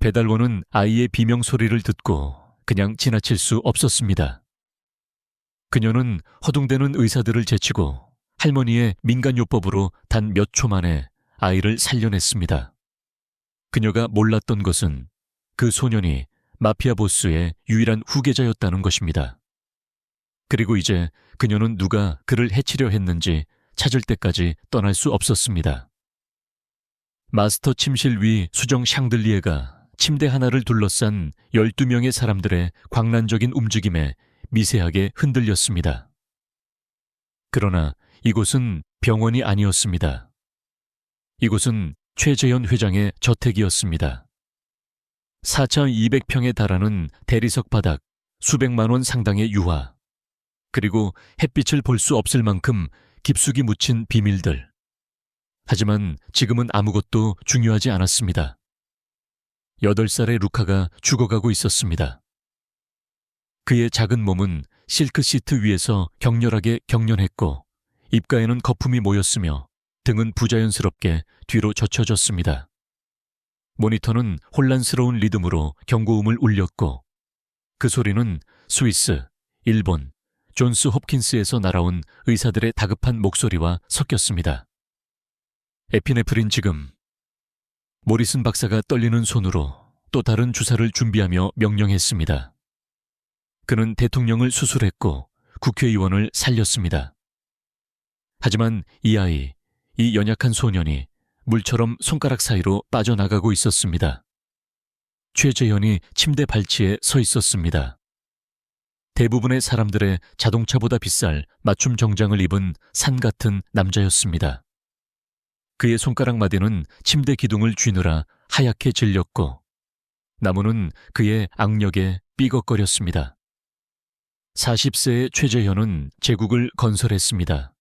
배달원은 아이의 비명 소리를 듣고 그냥 지나칠 수 없었습니다. 그녀는 허둥대는 의사들을 제치고 할머니의 민간요법으로 단 몇 초 만에 아이를 살려냈습니다. 그녀가 몰랐던 것은 그 소년이 마피아 보스의 유일한 후계자였다는 것입니다. 그리고 이제 그녀는 누가 그를 해치려 했는지 찾을 때까지 떠날 수 없었습니다. 마스터 침실 위 수정 샹들리에가 침대 하나를 둘러싼 12명의 사람들의 광란적인 움직임에 미세하게 흔들렸습니다. 그러나 이곳은 병원이 아니었습니다. 이곳은 최재현 회장의 저택이었습니다. 4,200평에 달하는 대리석 바닥, 수백만 원 상당의 유화, 그리고 햇빛을 볼 수 없을 만큼 깊숙이 묻힌 비밀들. 하지만 지금은 아무것도 중요하지 않았습니다. 8살의 루카가 죽어가고 있었습니다. 그의 작은 몸은 실크 시트 위에서 격렬하게 경련했고 입가에는 거품이 모였으며 등은 부자연스럽게 뒤로 젖혀졌습니다. 모니터는 혼란스러운 리듬으로 경고음을 울렸고 그 소리는 스위스, 일본, 존스 홉킨스에서 날아온 의사들의 다급한 목소리와 섞였습니다. 에피네프린 지금. 모리슨 박사가 떨리는 손으로 또 다른 주사를 준비하며 명령했습니다. 그는 대통령을 수술했고 국회의원을 살렸습니다. 하지만 이 아이, 이 연약한 소년이 물처럼 손가락 사이로 빠져나가고 있었습니다. 최재현이 침대 발치에 서 있었습니다. 대부분의 사람들의 자동차보다 비쌀 맞춤 정장을 입은 산 같은 남자였습니다. 그의 손가락 마디는 침대 기둥을 쥐느라 하얗게 질렸고 나무는 그의 악력에 삐걱거렸습니다. 40세의 최재현은 제국을 건설했습니다.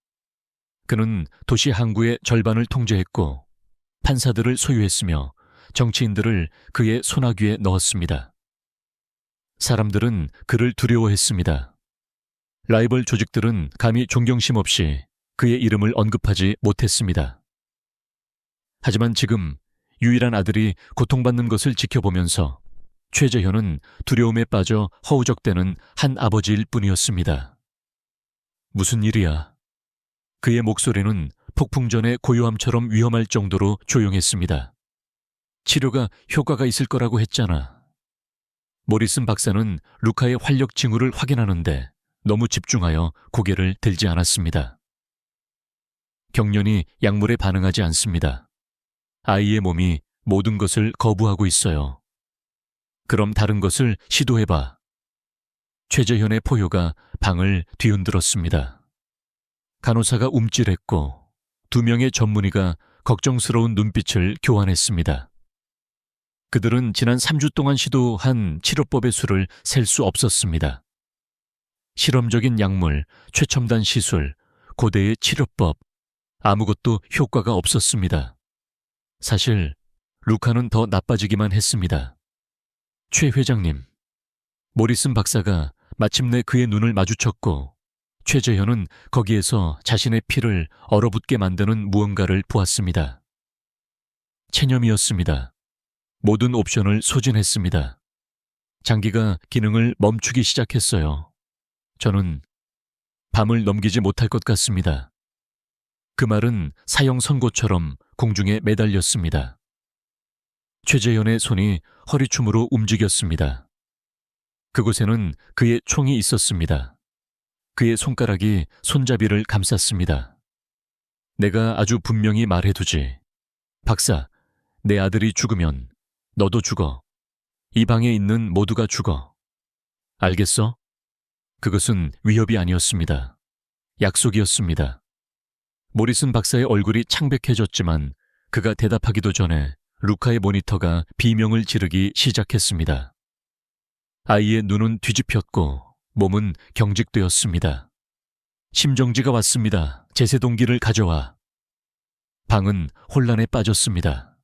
그는 도시 항구의 절반을 통제했고 판사들을 소유했으며 정치인들을 그의 손아귀에 넣었습니다. 사람들은 그를 두려워했습니다. 라이벌 조직들은 감히 존경심 없이 그의 이름을 언급하지 못했습니다. 하지만 지금 유일한 아들이 고통받는 것을 지켜보면서 최재현은 두려움에 빠져 허우적대는 한 아버지일 뿐이었습니다. 무슨 일이야? 그의 목소리는 폭풍 전의 고요함처럼 위험할 정도로 조용했습니다. 치료가 효과가 있을 거라고 했잖아. 모리슨 박사는 루카의 활력 징후를 확인하는데 너무 집중하여 고개를 들지 않았습니다. 경련이 약물에 반응하지 않습니다. 아이의 몸이 모든 것을 거부하고 있어요. 그럼 다른 것을 시도해봐. 최재현의 포효가 방을 뒤흔들었습니다. 간호사가 움찔했고 2명의 전문의가 걱정스러운 눈빛을 교환했습니다. 그들은 지난 3주 동안 시도한 치료법의 수를 셀 수 없었습니다. 실험적인 약물, 최첨단 시술, 고대의 치료법, 아무것도 효과가 없었습니다. 사실 루카는 더 나빠지기만 했습니다. 최 회장님, 모리슨 박사가 마침내 그의 눈을 마주쳤고 최재현은 거기에서 자신의 피를 얼어붙게 만드는 무언가를 보았습니다. 체념이었습니다. 모든 옵션을 소진했습니다. 장기가 기능을 멈추기 시작했어요. 저는 밤을 넘기지 못할 것 같습니다. 그 말은 사형 선고처럼 공중에 매달렸습니다. 최재현의 손이 허리춤으로 움직였습니다. 그곳에는 그의 총이 있었습니다. 그의 손가락이 손잡이를 감쌌습니다. 내가 아주 분명히 말해두지. 박사, 내 아들이 죽으면 너도 죽어. 이 방에 있는 모두가 죽어. 알겠어? 그것은 위협이 아니었습니다. 약속이었습니다. 모리슨 박사의 얼굴이 창백해졌지만 그가 대답하기도 전에 루카의 모니터가 비명을 지르기 시작했습니다. 아이의 눈은 뒤집혔고 몸은 경직되었습니다. 심정지가 왔습니다. 제세동기를 가져와. 방은 혼란에 빠졌습니다.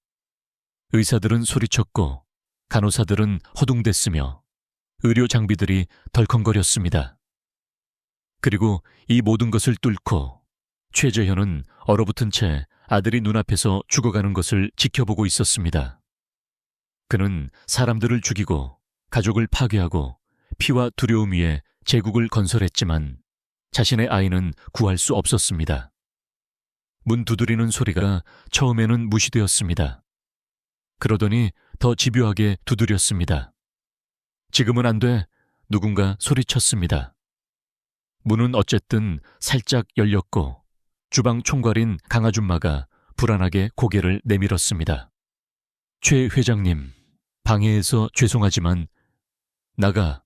의사들은 소리쳤고 간호사들은 허둥댔으며 의료 장비들이 덜컹거렸습니다. 그리고 이 모든 것을 뚫고 최재현은 얼어붙은 채 아들이 눈앞에서 죽어가는 것을 지켜보고 있었습니다. 그는 사람들을 죽이고 가족을 파괴하고 피와 두려움 위에 제국을 건설했지만 자신의 아이는 구할 수 없었습니다. 문 두드리는 소리가 처음에는 무시되었습니다. 그러더니 더 집요하게 두드렸습니다. 지금은 안 돼. 누군가 소리쳤습니다. 문은 어쨌든 살짝 열렸고 주방 총괄인 강아줌마가 불안하게 고개를 내밀었습니다. 최 회장님, 방해해서 죄송하지만 나가.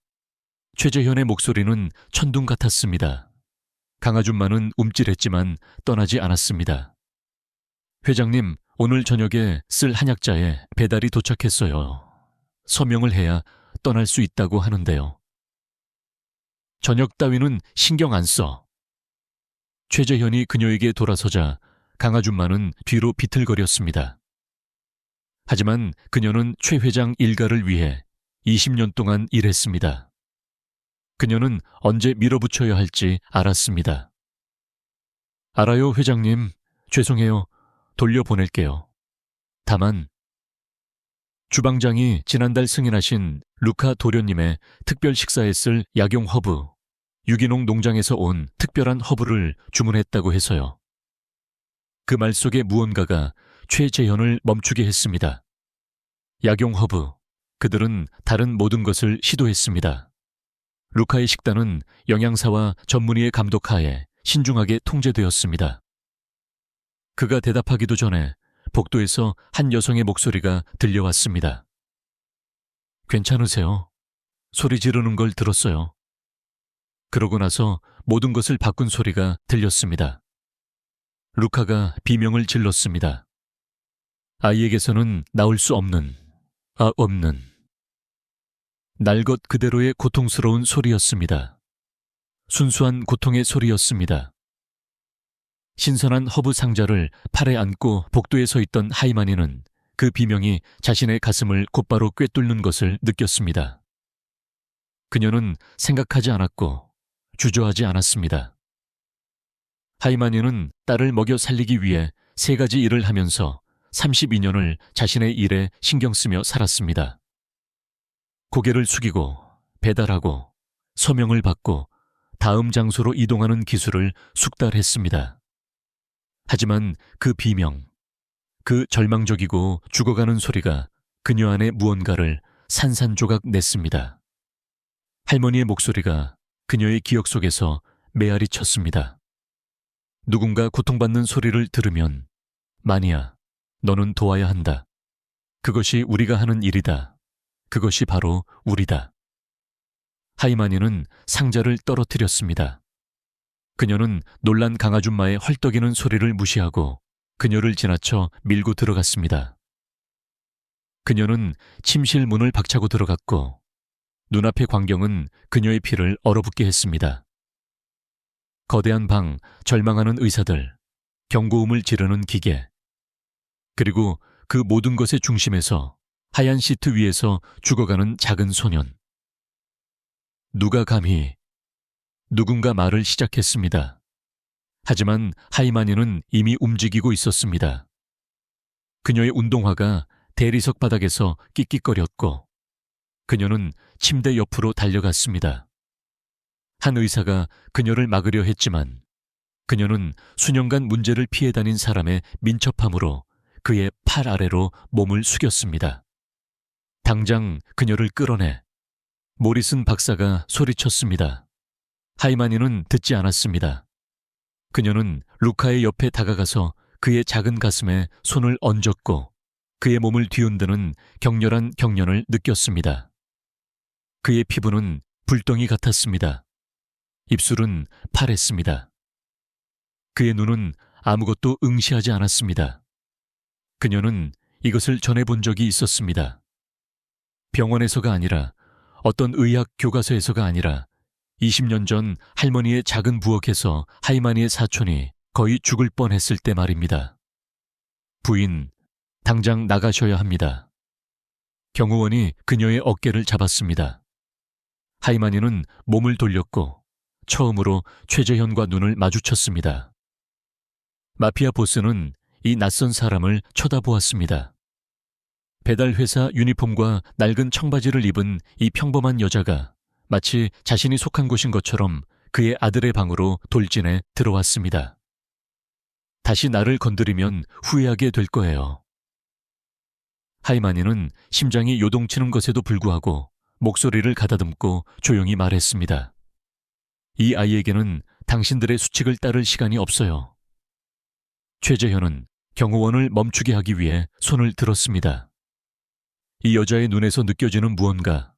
최재현의 목소리는 천둥 같았습니다. 강아줌마는 움찔했지만 떠나지 않았습니다. 회장님, 오늘 저녁에 쓸 한약자에 배달이 도착했어요. 서명을 해야 떠날 수 있다고 하는데요. 저녁 따위는 신경 안 써. 최재현이 그녀에게 돌아서자 강아줌마는 뒤로 비틀거렸습니다. 하지만 그녀는 최 회장 일가를 위해 20년 동안 일했습니다. 그녀는 언제 밀어붙여야 할지 알았습니다. 알아요, 회장님. 죄송해요. 돌려보낼게요. 다만 주방장이 지난달 승인하신 루카 도련님의 특별 식사에 쓸 약용 허브, 유기농 농장에서 온 특별한 허브를 주문했다고 해서요. 그 말 속에 무언가가 최재현을 멈추게 했습니다. 약용 허브, 그들은 다른 모든 것을 시도했습니다. 루카의 식단은 영양사와 전문의의 감독하에 신중하게 통제되었습니다. 그가 대답하기도 전에 복도에서 한 여성의 목소리가 들려왔습니다. 괜찮으세요? 소리 지르는 걸 들었어요. 그러고 나서 모든 것을 바꾼 소리가 들렸습니다. 루카가 비명을 질렀습니다. 아이에게서는 나올 수 없는, 없는. 날 것 그대로의 고통스러운 소리였습니다. 순수한 고통의 소리였습니다. 신선한 허브 상자를 팔에 안고 복도에 서 있던 하이마니는 그 비명이 자신의 가슴을 곧바로 꿰뚫는 것을 느꼈습니다. 그녀는 생각하지 않았고 주저하지 않았습니다. 하이마니는 딸을 먹여 살리기 위해 3가지 일을 하면서 32년을 자신의 일에 신경 쓰며 살았습니다. 고개를 숙이고 배달하고 서명을 받고 다음 장소로 이동하는 기술을 숙달했습니다. 하지만 그 비명, 그 절망적이고 죽어가는 소리가 그녀 안에 무언가를 산산조각 냈습니다. 할머니의 목소리가 그녀의 기억 속에서 메아리 쳤습니다. 누군가 고통받는 소리를 들으면 마니아, 너는 도와야 한다. 그것이 우리가 하는 일이다. 그것이 바로 우리다. 하이마니는 상자를 떨어뜨렸습니다. 그녀는 놀란 강아줌마의 헐떡이는 소리를 무시하고 그녀를 지나쳐 밀고 들어갔습니다. 그녀는 침실 문을 박차고 들어갔고 눈앞의 광경은 그녀의 피를 얼어붙게 했습니다. 거대한 방, 절망하는 의사들, 경고음을 지르는 기계, 그리고 그 모든 것의 중심에서 하얀 시트 위에서 죽어가는 작은 소년. 누가 감히 누군가 말을 시작했습니다. 하지만 하이마니는 이미 움직이고 있었습니다. 그녀의 운동화가 대리석 바닥에서 끽끽거렸고 그녀는 침대 옆으로 달려갔습니다. 한 의사가 그녀를 막으려 했지만 그녀는 수년간 문제를 피해 다닌 사람의 민첩함으로 그의 팔 아래로 몸을 숙였습니다. 당장 그녀를 끌어내. 모리슨 박사가 소리쳤습니다. 하이마니는 듣지 않았습니다. 그녀는 루카의 옆에 다가가서 그의 작은 가슴에 손을 얹었고 그의 몸을 뒤흔드는 격렬한 경련을 느꼈습니다. 그의 피부는 불덩이 같았습니다. 입술은 파랬습니다. 그의 눈은 아무것도 응시하지 않았습니다. 그녀는 이것을 전해본 적이 있었습니다. 병원에서가 아니라 어떤 의학 교과서에서가 아니라 20년 전 할머니의 작은 부엌에서 하이마니의 사촌이 거의 죽을 뻔했을 때 말입니다. 부인, 당장 나가셔야 합니다. 경호원이 그녀의 어깨를 잡았습니다. 하이마니는 몸을 돌렸고 처음으로 최재현과 눈을 마주쳤습니다. 마피아 보스는 이 낯선 사람을 쳐다보았습니다. 배달회사 유니폼과 낡은 청바지를 입은 이 평범한 여자가 마치 자신이 속한 곳인 것처럼 그의 아들의 방으로 돌진해 들어왔습니다. 다시 나를 건드리면 후회하게 될 거예요. 하이마니는 심장이 요동치는 것에도 불구하고 목소리를 가다듬고 조용히 말했습니다. 이 아이에게는 당신들의 수칙을 따를 시간이 없어요. 최재현은 경호원을 멈추게 하기 위해 손을 들었습니다. 이 여자의 눈에서 느껴지는 무언가,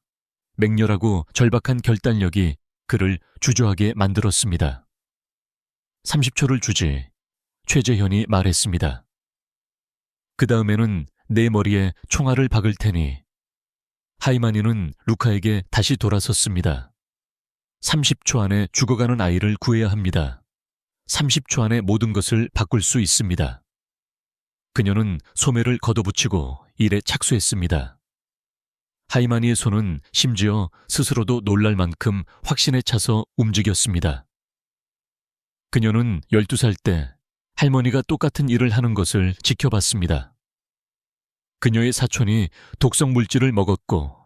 맹렬하고 절박한 결단력이 그를 주저하게 만들었습니다. 30초를 주지, 최재현이 말했습니다. 그 다음에는 내 머리에 총알을 박을 테니. 하이마니는 루카에게 다시 돌아섰습니다. 30초 안에 죽어가는 아이를 구해야 합니다. 30초 안에 모든 것을 바꿀 수 있습니다. 그녀는 소매를 걷어붙이고 일에 착수했습니다. 하이마니의 손은 심지어 스스로도 놀랄 만큼 확신에 차서 움직였습니다. 그녀는 12살 때 할머니가 똑같은 일을 하는 것을 지켜봤습니다. 그녀의 사촌이 독성 물질을 먹었고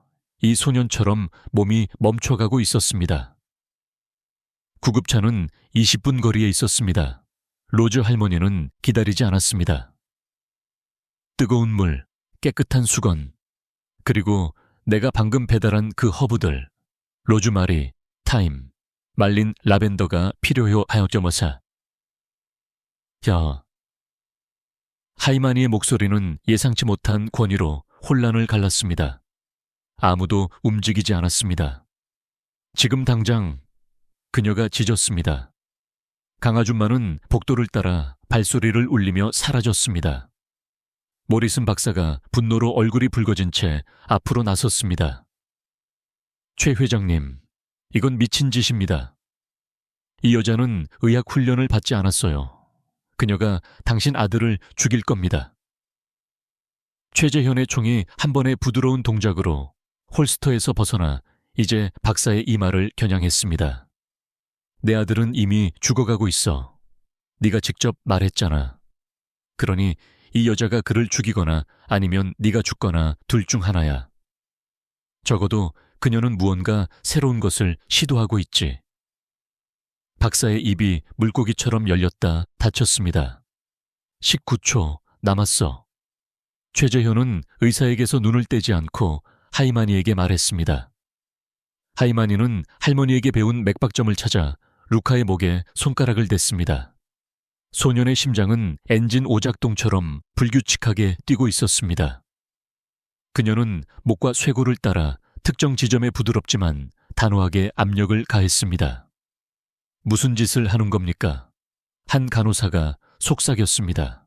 이 소년처럼 몸이 멈춰가고 있었습니다. 구급차는 20분 거리에 있었습니다. 로즈 할머니는 기다리지 않았습니다. 뜨거운 물, 깨끗한 수건, 그리고 내가 방금 배달한 그 허브들, 로즈마리, 타임, 말린 라벤더가 필요해요 하였점어사. 야. 하이마니의 목소리는 예상치 못한 권위로 혼란을 갈랐습니다. 아무도 움직이지 않았습니다. 지금 당장 그녀가 짖었습니다. 강아줌마는 복도를 따라 발소리를 울리며 사라졌습니다. 모리슨 박사가 분노로 얼굴이 붉어진 채 앞으로 나섰습니다. 최 회장님, 이건 미친 짓입니다. 이 여자는 의학 훈련을 받지 않았어요. 그녀가 당신 아들을 죽일 겁니다. 최재현의 총이 한 번의 부드러운 동작으로 홀스터에서 벗어나 이제 박사의 이마를 겨냥했습니다. 내 아들은 이미 죽어가고 있어. 네가 직접 말했잖아. 그러니 이 여자가 그를 죽이거나 아니면 네가 죽거나 둘 중 하나야. 적어도 그녀는 무언가 새로운 것을 시도하고 있지. 박사의 입이 물고기처럼 열렸다 닫혔습니다. 19초 남았어. 최재현은 의사에게서 눈을 떼지 않고 하이마니에게 말했습니다. 하이마니는 할머니에게 배운 맥박점을 찾아 루카의 목에 손가락을 댔습니다. 소년의 심장은 엔진 오작동처럼 불규칙하게 뛰고 있었습니다. 그녀는 목과 쇄골을 따라 특정 지점에 부드럽지만 단호하게 압력을 가했습니다. 무슨 짓을 하는 겁니까? 한 간호사가 속삭였습니다.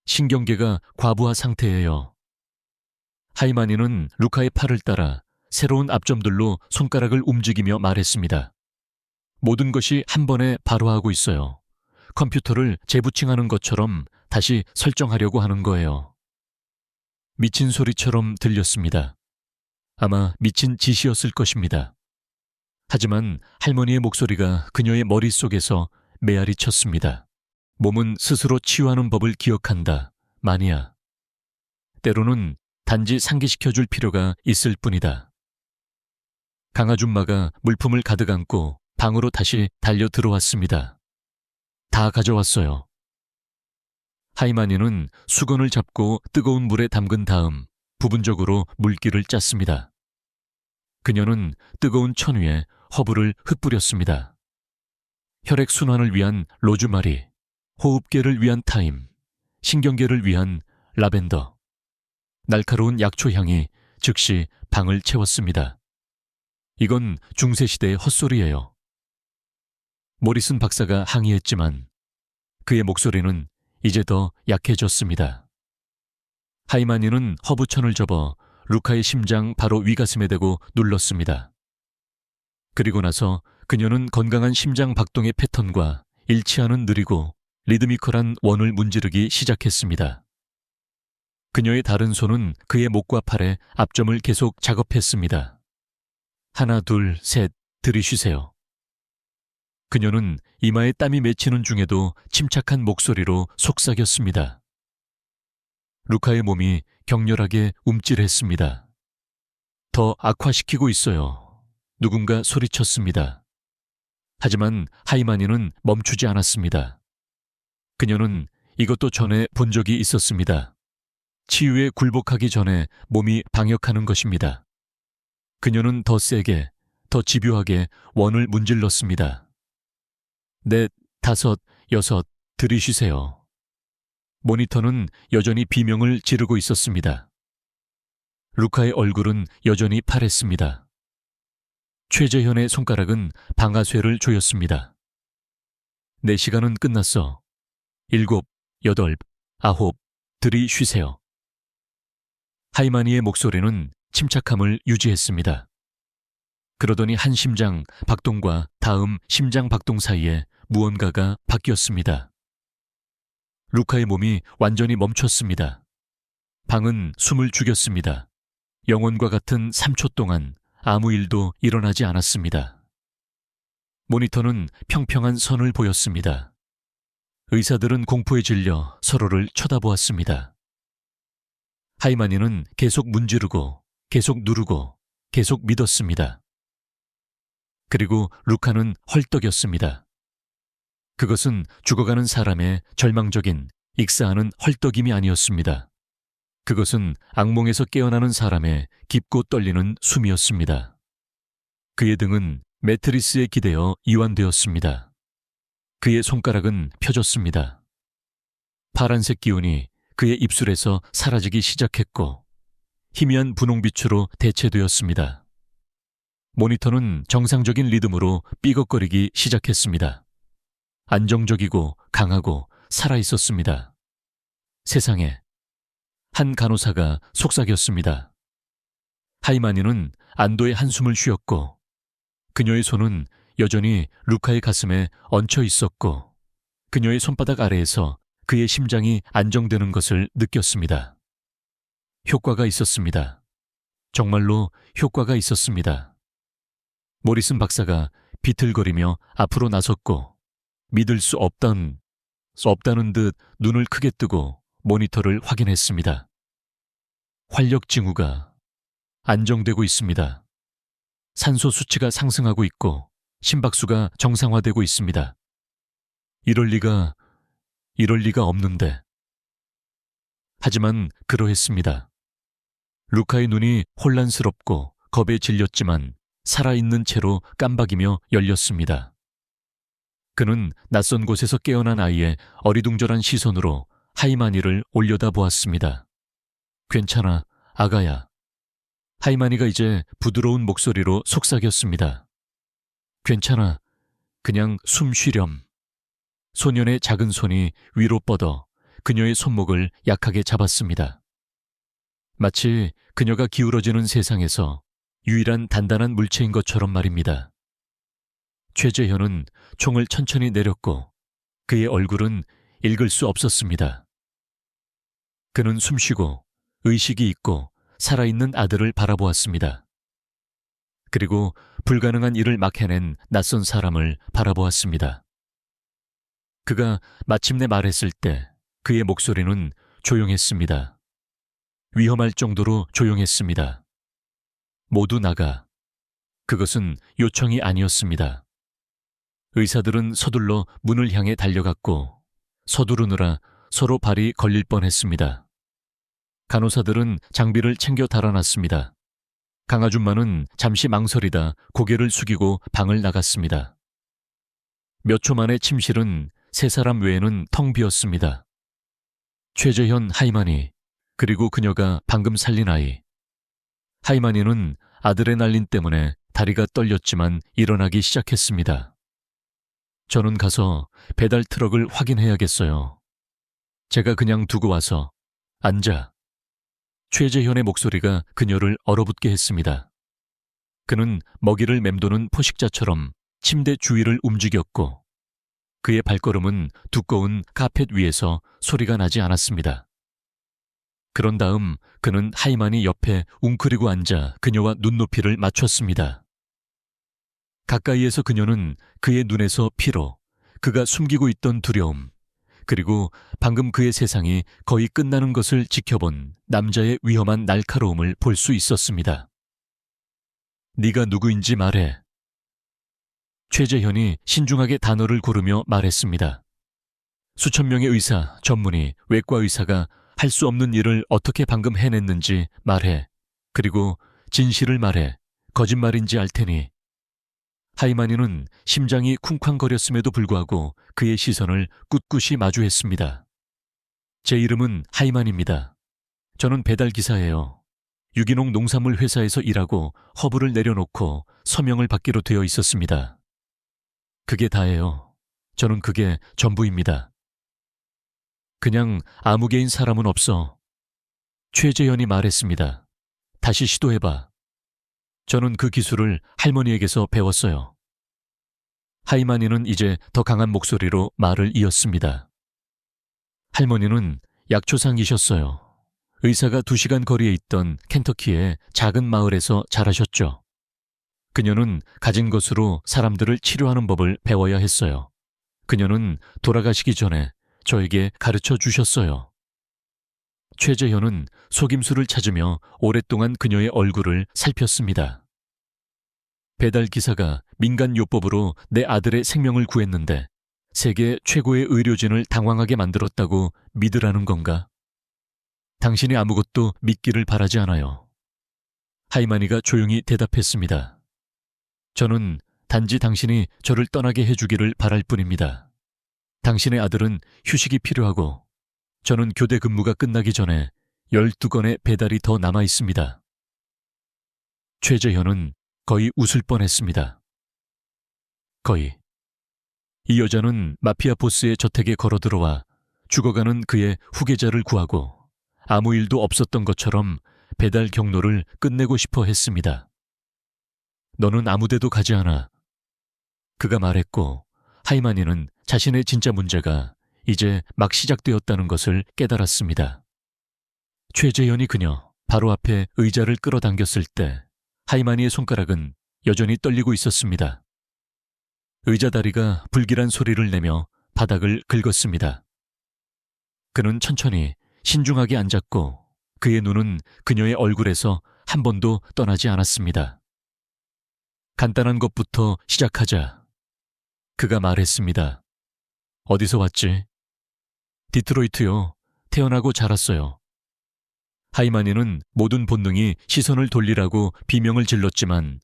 신경계가 과부하 상태예요. 하이마니는 루카의 팔을 따라 새로운 압점들로 손가락을 움직이며 말했습니다. 모든 것이 한 번에 발화하고 있어요. 컴퓨터를 재부팅하는 것처럼 다시 설정하려고 하는 거예요. 미친 소리처럼 들렸습니다. 아마 미친 짓이었을 것입니다. 하지만 할머니의 목소리가 그녀의 머릿속에서 메아리 쳤습니다. 몸은 스스로 치유하는 법을 기억한다. 마니아. 때로는 단지 상기시켜줄 필요가 있을 뿐이다. 강아줌마가 물품을 가득 안고 방으로 다시 달려 들어왔습니다. 다 가져왔어요. 하이마니는 수건을 잡고 뜨거운 물에 담근 다음 부분적으로 물기를 짰습니다. 그녀는 뜨거운 천 위에 허브를 흩뿌렸습니다. 혈액순환을 위한 로즈마리, 호흡계를 위한 타임, 신경계를 위한 라벤더. 날카로운 약초향이 즉시 방을 채웠습니다. 이건 중세시대의 헛소리예요. 모리슨 박사가 항의했지만 그의 목소리는 이제 더 약해졌습니다. 하이마니는 허브천을 접어 루카의 심장 바로 위가슴에 대고 눌렀습니다. 그리고 나서 그녀는 건강한 심장 박동의 패턴과 일치하는 느리고 리드미컬한 원을 문지르기 시작했습니다. 그녀의 다른 손은 그의 목과 팔에 압점을 계속 작업했습니다. 하나, 둘, 셋, 들이쉬세요. 그녀는 이마에 땀이 맺히는 중에도 침착한 목소리로 속삭였습니다. 루카의 몸이 격렬하게 움찔했습니다. 더 악화시키고 있어요. 누군가 소리쳤습니다. 하지만 하이마니는 멈추지 않았습니다. 그녀는 이것도 전에 본 적이 있었습니다. 치유에 굴복하기 전에 몸이 방역하는 것입니다. 그녀는 더 세게, 더 집요하게 원을 문질렀습니다. 넷, 다섯, 여섯, 들이쉬세요. 모니터는 여전히 비명을 지르고 있었습니다. 루카의 얼굴은 여전히 파랬습니다. 최재현의 손가락은 방아쇠를 조였습니다. 내 시간은 끝났어. 7, 8, 9, 들이쉬세요. 하이마니의 목소리는 침착함을 유지했습니다. 그러더니 한 심장 박동과 다음 심장 박동 사이에 무언가가 바뀌었습니다. 루카의 몸이 완전히 멈췄습니다. 방은 숨을 죽였습니다. 영혼과 같은 3초 동안 아무 일도 일어나지 않았습니다. 모니터는 평평한 선을 보였습니다. 의사들은 공포에 질려 서로를 쳐다보았습니다. 하이마니는 계속 문지르고 계속 누르고 계속 믿었습니다. 그리고 루카는 헐떡였습니다. 그것은 죽어가는 사람의 절망적인 익사하는 헐떡임이 아니었습니다. 그것은 악몽에서 깨어나는 사람의 깊고 떨리는 숨이었습니다. 그의 등은 매트리스에 기대어 이완되었습니다. 그의 손가락은 펴졌습니다. 파란색 기운이 그의 입술에서 사라지기 시작했고 희미한 분홍빛으로 대체되었습니다. 모니터는 정상적인 리듬으로 삐걱거리기 시작했습니다. 안정적이고 강하고 살아있었습니다. 세상에, 한 간호사가 속삭였습니다. 하이마니는 안도의 한숨을 쉬었고 그녀의 손은 여전히 루카의 가슴에 얹혀 있었고 그녀의 손바닥 아래에서 그의 심장이 안정되는 것을 느꼈습니다. 효과가 있었습니다. 정말로 효과가 있었습니다. 모리슨 박사가 비틀거리며 앞으로 나섰고 믿을 수 없다는 듯 눈을 크게 뜨고 모니터를 확인했습니다. 활력 징후가 안정되고 있습니다. 산소 수치가 상승하고 있고 심박수가 정상화되고 있습니다. 이럴 리가 없는데. 하지만 그러했습니다. 루카의 눈이 혼란스럽고 겁에 질렸지만 살아있는 채로 깜박이며 열렸습니다. 그는 낯선 곳에서 깨어난 아이의 어리둥절한 시선으로 하이마니를 올려다보았습니다. 괜찮아, 아가야. 하이마니가 이제 부드러운 목소리로 속삭였습니다. 괜찮아, 그냥 숨 쉬렴. 소년의 작은 손이 위로 뻗어 그녀의 손목을 약하게 잡았습니다. 마치 그녀가 기울어지는 세상에서 유일한 단단한 물체인 것처럼 말입니다. 최재현은 총을 천천히 내렸고 그의 얼굴은 읽을 수 없었습니다. 그는 숨쉬고 의식이 있고 살아있는 아들을 바라보았습니다. 그리고 불가능한 일을 막 해낸 낯선 사람을 바라보았습니다. 그가 마침내 말했을 때 그의 목소리는 조용했습니다. 위험할 정도로 조용했습니다. 모두 나가. 그것은 요청이 아니었습니다. 의사들은 서둘러 문을 향해 달려갔고 서두르느라 서로 발이 걸릴 뻔했습니다. 간호사들은 장비를 챙겨 달아났습니다. 강아줌마는 잠시 망설이다 고개를 숙이고 방을 나갔습니다. 몇 초 만에 침실은 세 사람 외에는 텅 비었습니다. 최재현 하이마니, 그리고 그녀가 방금 살린 아이. 하이마니는 아드레날린 때문에 다리가 떨렸지만 일어나기 시작했습니다. 저는 가서 배달 트럭을 확인해야겠어요. 제가 그냥 두고 와서 앉아. 최재현의 목소리가 그녀를 얼어붙게 했습니다. 그는 먹이를 맴도는 포식자처럼 침대 주위를 움직였고 그의 발걸음은 두꺼운 카펫 위에서 소리가 나지 않았습니다. 그런 다음 그는 하이마니 옆에 웅크리고 앉아 그녀와 눈높이를 맞췄습니다. 가까이에서 그녀는 그의 눈에서 피로, 그가 숨기고 있던 두려움, 그리고 방금 그의 세상이 거의 끝나는 것을 지켜본 남자의 위험한 날카로움을 볼 수 있었습니다. 네가 누구인지 말해. 최재현이 신중하게 단어를 고르며 말했습니다. 수천 명의 의사, 전문의, 외과 의사가 할 수 없는 일을 어떻게 방금 해냈는지 말해. 그리고 진실을 말해. 거짓말인지 알 테니. 하이마니는 심장이 쿵쾅거렸음에도 불구하고 그의 시선을 꿋꿋이 마주했습니다. 제 이름은 하이만입니다. 저는 배달기사예요. 유기농 농산물 회사에서 일하고 허브를 내려놓고 서명을 받기로 되어 있었습니다. 그게 다예요. 저는 그게 전부입니다. 그냥 아무개인 사람은 없어. 최재현이 말했습니다. 다시 시도해봐. 저는 그 기술을 할머니에게서 배웠어요. 하이마니는 이제 더 강한 목소리로 말을 이었습니다. 할머니는 약초상이셨어요. 의사가 2시간 거리에 있던 켄터키의 작은 마을에서 자라셨죠. 그녀는 가진 것으로 사람들을 치료하는 법을 배워야 했어요. 그녀는 돌아가시기 전에 저에게 가르쳐 주셨어요. 최재현은 속임수를 찾으며 오랫동안 그녀의 얼굴을 살폈습니다. 배달기사가 민간요법으로 내 아들의 생명을 구했는데 세계 최고의 의료진을 당황하게 만들었다고 믿으라는 건가? 당신이 아무것도 믿기를 바라지 않아요. 하이마니가 조용히 대답했습니다. 저는 단지 당신이 저를 떠나게 해주기를 바랄 뿐입니다. 당신의 아들은 휴식이 필요하고 저는 교대 근무가 끝나기 전에 12건의 배달이 더 남아 있습니다. 최재현은 거의 웃을 뻔했습니다. 거의. 이 여자는 마피아 보스의 저택에 걸어들어와 죽어가는 그의 후계자를 구하고 아무 일도 없었던 것처럼 배달 경로를 끝내고 싶어 했습니다. 너는 아무데도 가지 않아. 그가 말했고 하이마니는 자신의 진짜 문제가 이제 막 시작되었다는 것을 깨달았습니다. 최재현이 그녀 바로 앞에 의자를 끌어당겼을 때 하이마니의 손가락은 여전히 떨리고 있었습니다. 의자 다리가 불길한 소리를 내며 바닥을 긁었습니다. 그는 천천히 신중하게 앉았고 그의 눈은 그녀의 얼굴에서 한 번도 떠나지 않았습니다. 간단한 것부터 시작하자. 그가 말했습니다. 어디서 왔지? 디트로이트요. 태어나고 자랐어요. 하이마니는 모든 본능이 시선을 돌리라고 비명을 질렀지만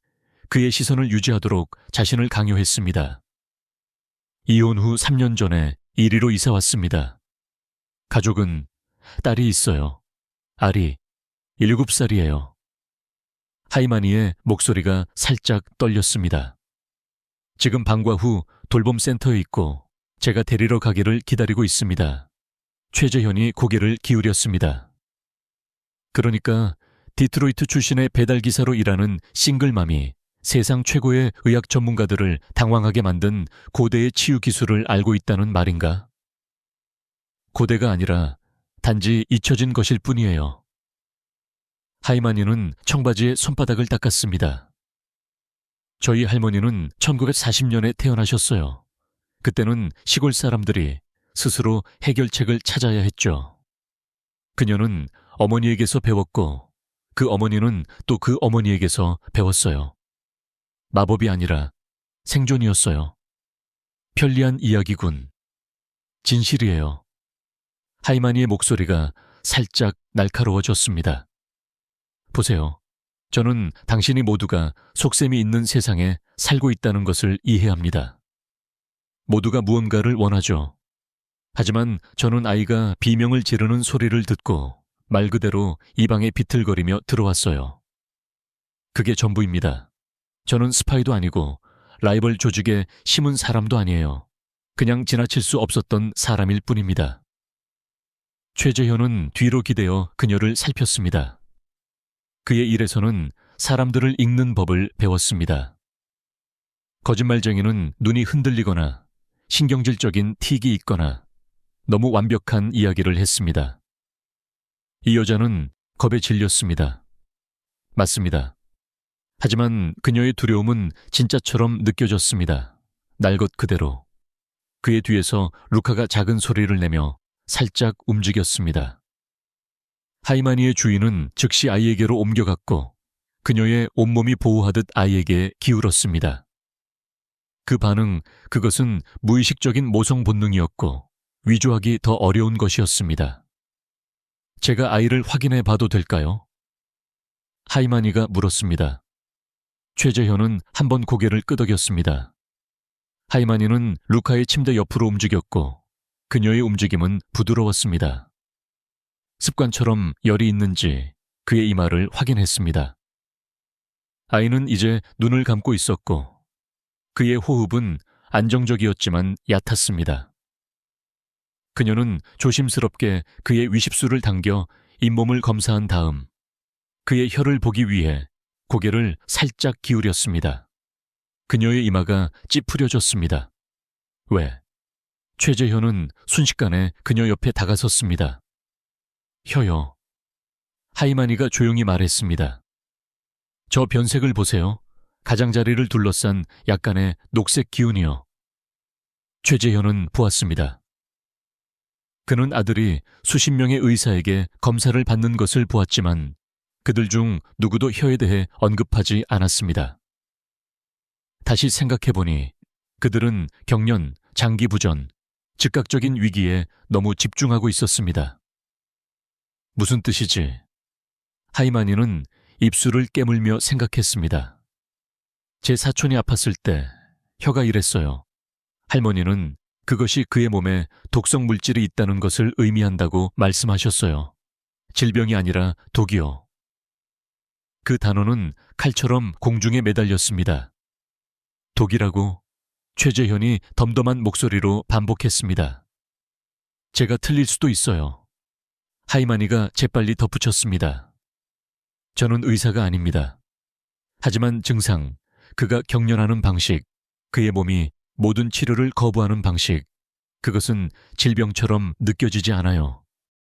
그의 시선을 유지하도록 자신을 강요했습니다. 이혼 후 3년 전에 이리로 이사 왔습니다. 가족은 딸이 있어요. 아리, 7살이에요. 하이마니의 목소리가 살짝 떨렸습니다. 지금 방과 후 돌봄센터에 있고 제가 데리러 가기를 기다리고 있습니다. 최재현이 고개를 기울였습니다. 그러니까 디트로이트 출신의 배달기사로 일하는 싱글맘이 세상 최고의 의학 전문가들을 당황하게 만든 고대의 치유 기술을 알고 있다는 말인가? 고대가 아니라 단지 잊혀진 것일 뿐이에요. 하이마니는 청바지에 손바닥을 닦았습니다. 저희 할머니는 1940년에 태어나셨어요. 그때는 시골 사람들이 스스로 해결책을 찾아야 했죠. 그녀는 어머니에게서 배웠고 그 어머니는 또 그 어머니에게서 배웠어요. 마법이 아니라 생존이었어요. 편리한 이야기군. 진실이에요. 하이마니의 목소리가 살짝 날카로워졌습니다. 보세요. 저는 당신이 모두가 속셈이 있는 세상에 살고 있다는 것을 이해합니다. 모두가 무언가를 원하죠. 하지만 저는 아이가 비명을 지르는 소리를 듣고 말 그대로 이 방에 비틀거리며 들어왔어요. 그게 전부입니다. 저는 스파이도 아니고 라이벌 조직에 심은 사람도 아니에요. 그냥 지나칠 수 없었던 사람일 뿐입니다. 최재현은 뒤로 기대어 그녀를 살폈습니다. 그의 일에서는 사람들을 읽는 법을 배웠습니다. 거짓말쟁이는 눈이 흔들리거나 신경질적인 틱이 있거나 너무 완벽한 이야기를 했습니다. 이 여자는 겁에 질렸습니다. 맞습니다. 하지만 그녀의 두려움은 진짜처럼 느껴졌습니다. 날 것 그대로. 그의 뒤에서 루카가 작은 소리를 내며 살짝 움직였습니다. 하이마니의 주인은 즉시 아이에게로 옮겨갔고 그녀의 온몸이 보호하듯 아이에게 기울었습니다. 그 반응, 그것은 무의식적인 모성 본능이었고 위조하기 더 어려운 것이었습니다. 제가 아이를 확인해 봐도 될까요? 하이마니가 물었습니다. 최재현은 한번 고개를 끄덕였습니다. 하이마니는 루카의 침대 옆으로 움직였고 그녀의 움직임은 부드러웠습니다. 습관처럼 열이 있는지 그의 이마를 확인했습니다. 아이는 이제 눈을 감고 있었고 그의 호흡은 안정적이었지만 얕았습니다. 그녀는 조심스럽게 그의 위십수를 당겨 잇몸을 검사한 다음 그의 혀를 보기 위해 고개를 살짝 기울였습니다. 그녀의 이마가 찌푸려졌습니다. 왜? 최재현은 순식간에 그녀 옆에 다가섰습니다. 혀요. 하이마니가 조용히 말했습니다. 저 변색을 보세요. 가장자리를 둘러싼 약간의 녹색 기운이요. 최재현은 보았습니다. 그는 아들이 수십 명의 의사에게 검사를 받는 것을 보았지만 그들 중 누구도 혀에 대해 언급하지 않았습니다. 다시 생각해보니 그들은 경련, 장기부전, 즉각적인 위기에 너무 집중하고 있었습니다. 무슨 뜻이지? 하이마니는 입술을 깨물며 생각했습니다. 제 사촌이 아팠을 때 혀가 이랬어요. 할머니는 그것이 그의 몸에 독성 물질이 있다는 것을 의미한다고 말씀하셨어요. 질병이 아니라 독이요. 그 단어는 칼처럼 공중에 매달렸습니다. 독이라고 최재현이 덤덤한 목소리로 반복했습니다. 제가 틀릴 수도 있어요. 하이마니가 재빨리 덧붙였습니다. 저는 의사가 아닙니다. 하지만 증상, 그가 경련하는 방식, 그의 몸이 모든 치료를 거부하는 방식, 그것은 질병처럼 느껴지지 않아요.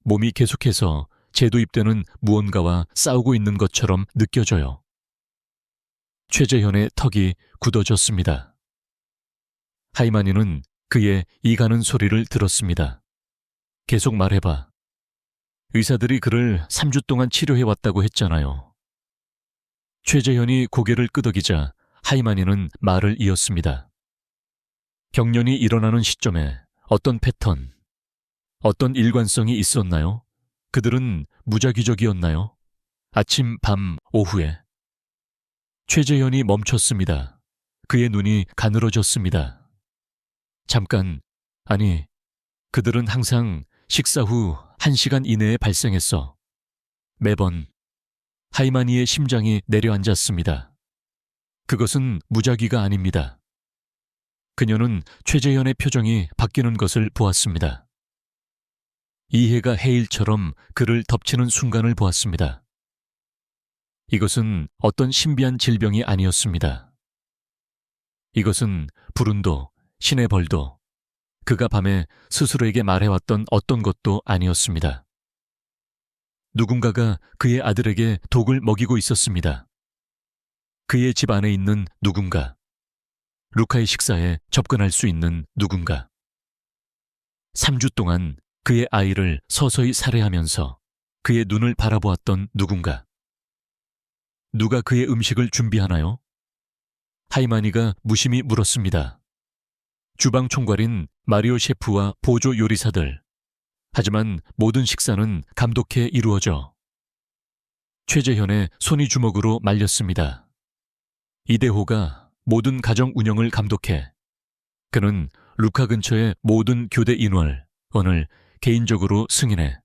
몸이 계속해서 재도입되는 무언가와 싸우고 있는 것처럼 느껴져요. 최재현의 턱이 굳어졌습니다. 하이마니는 그의 이가는 소리를 들었습니다. 계속 말해봐. 의사들이 그를 3주 동안 치료해왔다고 했잖아요. 최재현이 고개를 끄덕이자 하이마니는 말을 이었습니다. 경련이 일어나는 시점에 어떤 패턴, 어떤 일관성이 있었나요? 그들은 무작위적이었나요? 아침, 밤, 오후에. 최재현이 멈췄습니다. 그의 눈이 가늘어졌습니다. 잠깐, 아니, 그들은 항상 식사 후 1시간 이내에 발생했어. 매번. 하이마니의 심장이 내려앉았습니다. 그것은 무작위가 아닙니다. 그녀는 최재현의 표정이 바뀌는 것을 보았습니다. 이해가 해일처럼 그를 덮치는 순간을 보았습니다. 이것은 어떤 신비한 질병이 아니었습니다. 이것은 불운도, 신의 벌도, 그가 밤에 스스로에게 말해왔던 어떤 것도 아니었습니다. 누군가가 그의 아들에게 독을 먹이고 있었습니다. 그의 집 안에 있는 누군가, 루카의 식사에 접근할 수 있는 누군가. 3주 동안 그의 아이를 서서히 살해하면서 그의 눈을 바라보았던 누군가. 누가 그의 음식을 준비하나요? 하이마니가 무심히 물었습니다. 주방 총괄인 마리오 셰프와 보조 요리사들. 하지만 모든 식사는 감독해 이루어져. 최재현의 손이 주먹으로 말렸습니다. 이대호가 모든 가정 운영을 감독해. 그는 루카 근처의 모든 교대 인원을 개인적으로 승인해.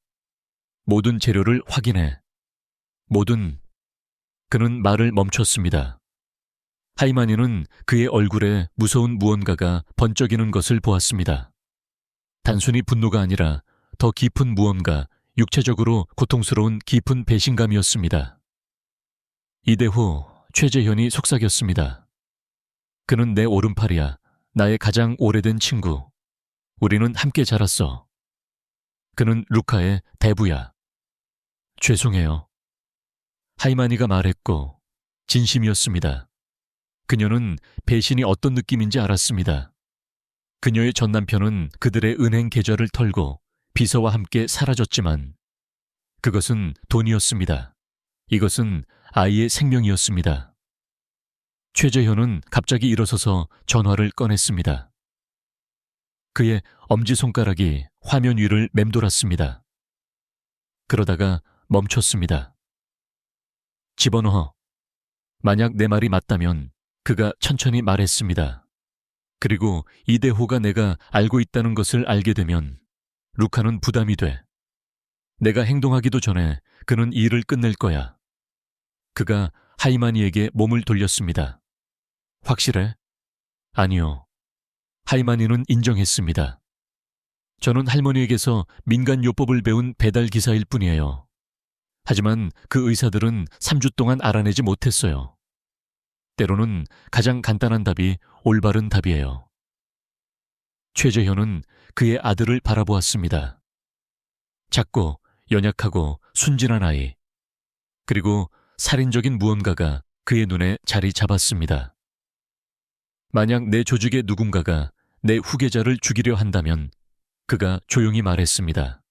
모든 재료를 확인해. 그는 말을 멈췄습니다. 하이마니는 그의 얼굴에 무서운 무언가가 번쩍이는 것을 보았습니다. 단순히 분노가 아니라 더 깊은 무언가, 육체적으로 고통스러운 깊은 배신감이었습니다. 이대호, 최재현이 속삭였습니다. 그는 내 오른팔이야. 나의 가장 오래된 친구. 우리는 함께 자랐어. 그는 루카의 대부야. 죄송해요. 하이마니가 말했고 진심이었습니다. 그녀는 배신이 어떤 느낌인지 알았습니다. 그녀의 전 남편은 그들의 은행 계좌를 털고 비서와 함께 사라졌지만 그것은 돈이었습니다. 이것은 아이의 생명이었습니다. 최재현은 갑자기 일어서서 전화를 꺼냈습니다. 그의 엄지손가락이 화면 위를 맴돌았습니다. 그러다가 멈췄습니다. 집어넣어. 만약 내 말이 맞다면 그가 천천히 말했습니다. 그리고 이대호가 내가 알고 있다는 것을 알게 되면 루카는 부담이 돼. 내가 행동하기도 전에 그는 일을 끝낼 거야. 그가 하이마니에게 몸을 돌렸습니다. 확실해? 아니요. 하이마니는 인정했습니다. 저는 할머니에게서 민간요법을 배운 배달기사일 뿐이에요. 하지만 그 의사들은 3주 동안 알아내지 못했어요. 때로는 가장 간단한 답이 올바른 답이에요. 최재현은 그의 아들을 바라보았습니다. 작고 연약하고 순진한 아이. 그리고 살인적인 무언가가 그의 눈에 자리 잡았습니다. 만약 내 조직의 누군가가 내 후계자를 죽이려 한다면 그가 조용히 말했습니다.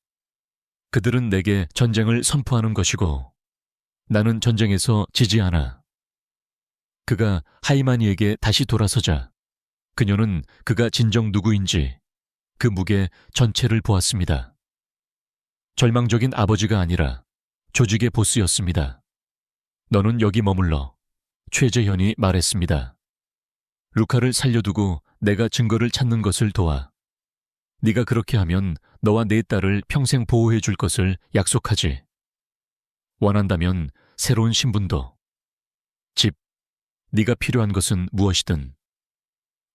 그들은 내게 전쟁을 선포하는 것이고 나는 전쟁에서 지지 않아. 그가 하이마니에게 다시 돌아서자 그녀는 그가 진정 누구인지 그 무게 전체를 보았습니다. 절망적인 아버지가 아니라 조직의 보스였습니다. 너는 여기 머물러. 최재현이 말했습니다. 루카를 살려두고 내가 증거를 찾는 것을 도와. 네가 그렇게 하면 너와 내 딸을 평생 보호해 줄 것을 약속하지. 원한다면 새로운 신분도. 집, 네가 필요한 것은 무엇이든.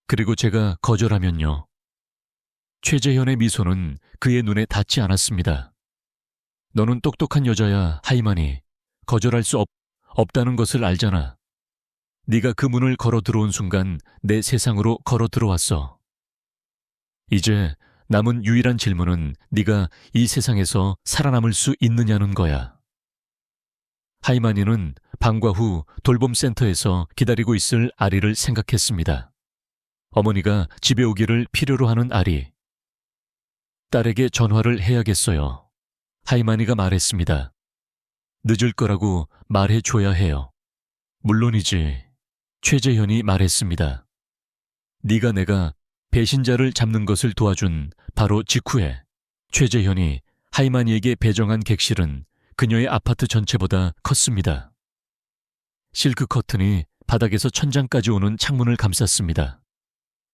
그리고 제가 거절하면요. 최재현의 미소는 그의 눈에 닿지 않았습니다. 너는 똑똑한 여자야, 하이마니. 거절할 수 없다는 것을 알잖아. 네가 그 문을 걸어 들어온 순간 내 세상으로 걸어 들어왔어. 이제 남은 유일한 질문은 네가 이 세상에서 살아남을 수 있느냐는 거야. 하이마니는 방과 후 돌봄센터에서 기다리고 있을 아리를 생각했습니다. 어머니가 집에 오기를 필요로 하는 아리. 딸에게 전화를 해야겠어요. 하이마니가 말했습니다. 늦을 거라고 말해줘야 해요. 물론이지. 최재현이 말했습니다. 네가 내가 배신자를 잡는 것을 도와준 바로 직후에 최재현이 하이마니에게 배정한 객실은 그녀의 아파트 전체보다 컸습니다. 실크 커튼이 바닥에서 천장까지 오는 창문을 감쌌습니다.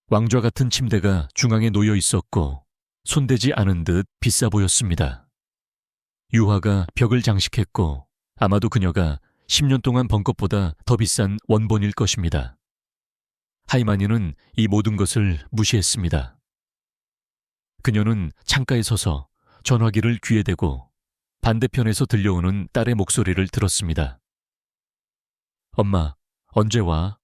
왕좌 같은 침대가 중앙에 놓여 있었고 손대지 않은 듯 비싸 보였습니다. 유화가 벽을 장식했고 아마도 그녀가 10년 동안 번 것보다 더 비싼 원본일 것입니다. 하이마니는 이 모든 것을 무시했습니다. 그녀는 창가에 서서 전화기를 귀에 대고 반대편에서 들려오는 딸의 목소리를 들었습니다. 엄마, 언제 와?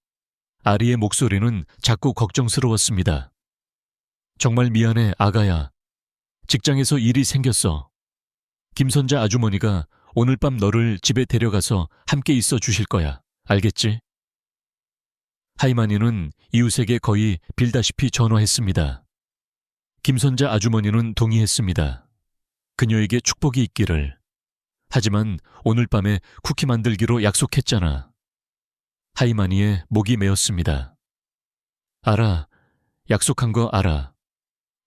아리의 목소리는 자꾸 걱정스러웠습니다. 정말 미안해, 아가야. 직장에서 일이 생겼어. 김선자 아주머니가 오늘 밤 너를 집에 데려가서 함께 있어 주실 거야. 알겠지? 하이마니는 이웃에게 거의 빌다시피 전화했습니다. 김선자 아주머니는 동의했습니다. 그녀에게 축복이 있기를. 하지만 오늘 밤에 쿠키 만들기로 약속했잖아. 하이마니의 목이 메었습니다. 알아. 약속한 거 알아.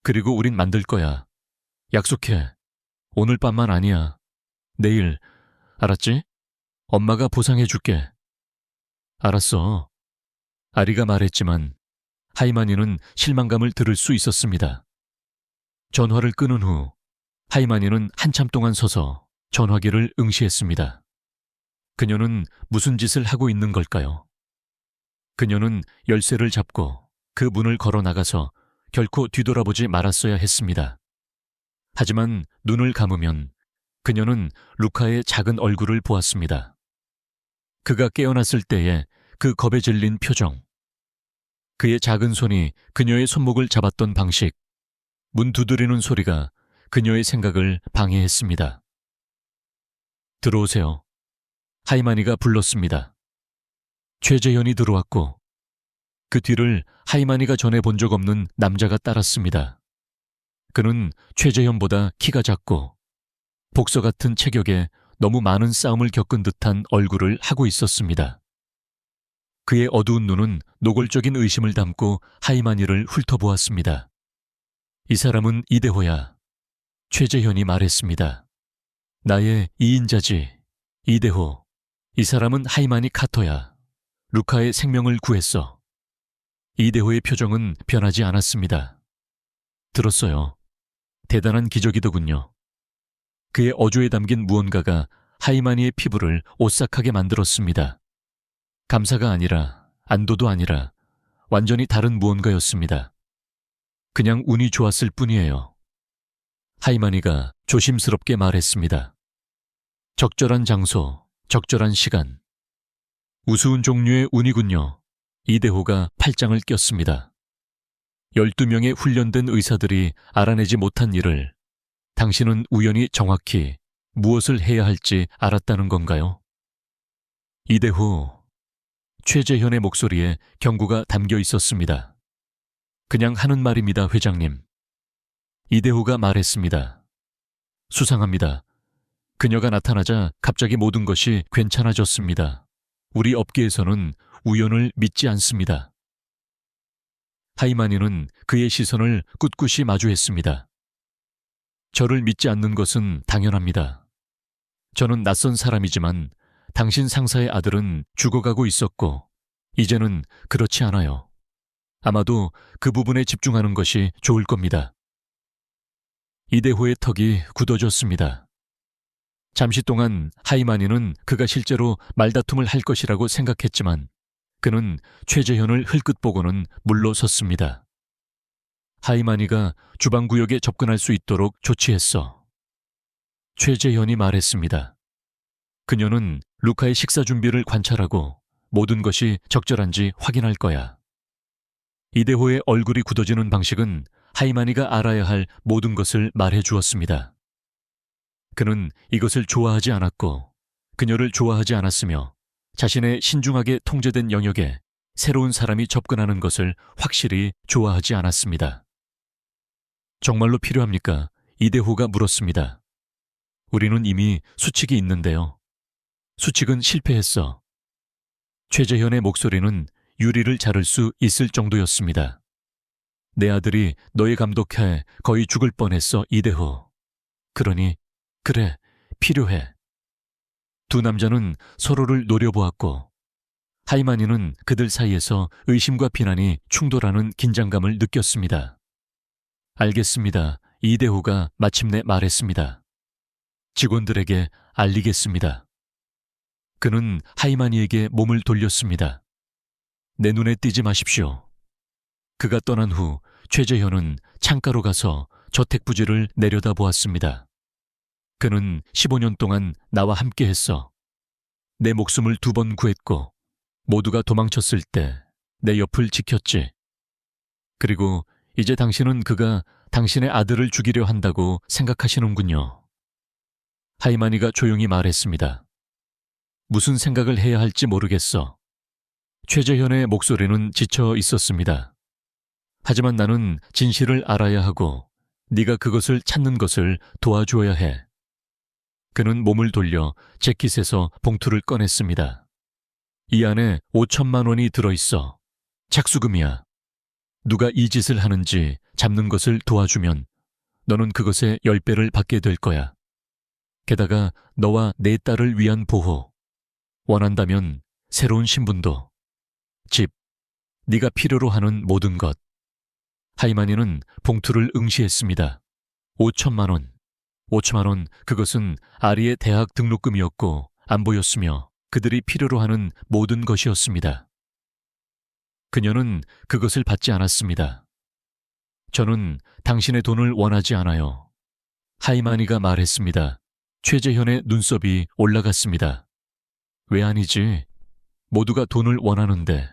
그리고 우린 만들 거야. 약속해. 오늘 밤만 아니야. 내일. 알았지? 엄마가 보상해 줄게. 알았어. 아리가 말했지만 하이마니는 실망감을 들을 수 있었습니다. 전화를 끊은 후 하이마니는 한참 동안 서서 전화기를 응시했습니다. 그녀는 무슨 짓을 하고 있는 걸까요? 그녀는 열쇠를 잡고 그 문을 걸어 나가서 결코 뒤돌아보지 말았어야 했습니다. 하지만 눈을 감으면 그녀는 루카의 작은 얼굴을 보았습니다. 그가 깨어났을 때의 그 겁에 질린 표정, 그의 작은 손이 그녀의 손목을 잡았던 방식, 문 두드리는 소리가 그녀의 생각을 방해했습니다. 들어오세요. 하이마니가 불렀습니다. 최재현이 들어왔고 그 뒤를 하이마니가 전에 본 적 없는 남자가 따랐습니다. 그는 최재현보다 키가 작고 복서 같은 체격에 너무 많은 싸움을 겪은 듯한 얼굴을 하고 있었습니다. 그의 어두운 눈은 노골적인 의심을 담고 하이마니를 훑어보았습니다. 이 사람은 이대호야. 최재현이 말했습니다. 나의 2인자지. 이대호. 이 사람은 하이마니 카터야. 루카의 생명을 구했어. 이대호의 표정은 변하지 않았습니다. 들었어요. 대단한 기적이더군요. 그의 어조에 담긴 무언가가 하이마니의 피부를 오싹하게 만들었습니다. 감사가 아니라 안도도 아니라 완전히 다른 무언가였습니다. 그냥 운이 좋았을 뿐이에요. 하이마니가 조심스럽게 말했습니다. 적절한 장소, 적절한 시간. 우스운 종류의 운이군요. 이대호가 팔짱을 꼈습니다. 12명의 훈련된 의사들이 알아내지 못한 일을 당신은 우연히 정확히 무엇을 해야 할지 알았다는 건가요? 이대호, 최재현의 목소리에 경고가 담겨 있었습니다. 그냥 하는 말입니다, 회장님. 이대호가 말했습니다. 수상합니다. 그녀가 나타나자 갑자기 모든 것이 괜찮아졌습니다. 우리 업계에서는 우연을 믿지 않습니다. 하이마니는 그의 시선을 꿋꿋이 마주했습니다. 저를 믿지 않는 것은 당연합니다. 저는 낯선 사람이지만 당신 상사의 아들은 죽어가고 있었고 이제는 그렇지 않아요. 아마도 그 부분에 집중하는 것이 좋을 겁니다. 이대호의 턱이 굳어졌습니다. 잠시 동안 하이마니는 그가 실제로 말다툼을 할 것이라고 생각했지만 그는 최재현을 흘끗 보고는 물러섰습니다. 하이마니가 주방구역에 접근할 수 있도록 조치했어. 최재현이 말했습니다. 그녀는 루카의 식사 준비를 관찰하고 모든 것이 적절한지 확인할 거야. 이대호의 얼굴이 굳어지는 방식은 하이마니가 알아야 할 모든 것을 말해 주었습니다. 그는 이것을 좋아하지 않았고 그녀를 좋아하지 않았으며 자신의 신중하게 통제된 영역에 새로운 사람이 접근하는 것을 확실히 좋아하지 않았습니다. 정말로 필요합니까? 이대호가 물었습니다. 우리는 이미 수칙이 있는데요. 수칙은 실패했어. 최재현의 목소리는 유리를 자를 수 있을 정도였습니다. 내 아들이 너의 감독하에 거의 죽을 뻔했어, 이대호. 그러니 그래, 필요해. 두 남자는 서로를 노려보았고 하이마니는 그들 사이에서 의심과 비난이 충돌하는 긴장감을 느꼈습니다. 알겠습니다. 이대호가 마침내 말했습니다. 직원들에게 알리겠습니다. 그는 하이마니에게 몸을 돌렸습니다. 내 눈에 띄지 마십시오. 그가 떠난 후 최재현은 창가로 가서 저택부지를 내려다보았습니다. 그는 15년 동안 나와 함께 했어. 내 목숨을 2번 구했고 모두가 도망쳤을 때 내 옆을 지켰지. 그리고 이제 당신은 그가 당신의 아들을 죽이려 한다고 생각하시는군요. 하이마니가 조용히 말했습니다. 무슨 생각을 해야 할지 모르겠어. 최재현의 목소리는 지쳐 있었습니다. 하지만 나는 진실을 알아야 하고 네가 그것을 찾는 것을 도와줘야 해. 그는 몸을 돌려 재킷에서 봉투를 꺼냈습니다. 이 안에 5천만 원이 들어있어. 착수금이야. 누가 이 짓을 하는지 잡는 것을 도와주면 너는 그것의 10배를 받게 될 거야. 게다가 너와 내 딸을 위한 보호. 원한다면 새로운 신분도. 집. 네가 필요로 하는 모든 것. 하이마니는 봉투를 응시했습니다. 5천만 원. 5천만 원, 그것은 아리의 대학 등록금이었고 안 보였으며 그들이 필요로 하는 모든 것이었습니다. 그녀는 그것을 받지 않았습니다. 저는 당신의 돈을 원하지 않아요. 하이마니가 말했습니다. 최재현의 눈썹이 올라갔습니다. 왜 아니지? 모두가 돈을 원하는데.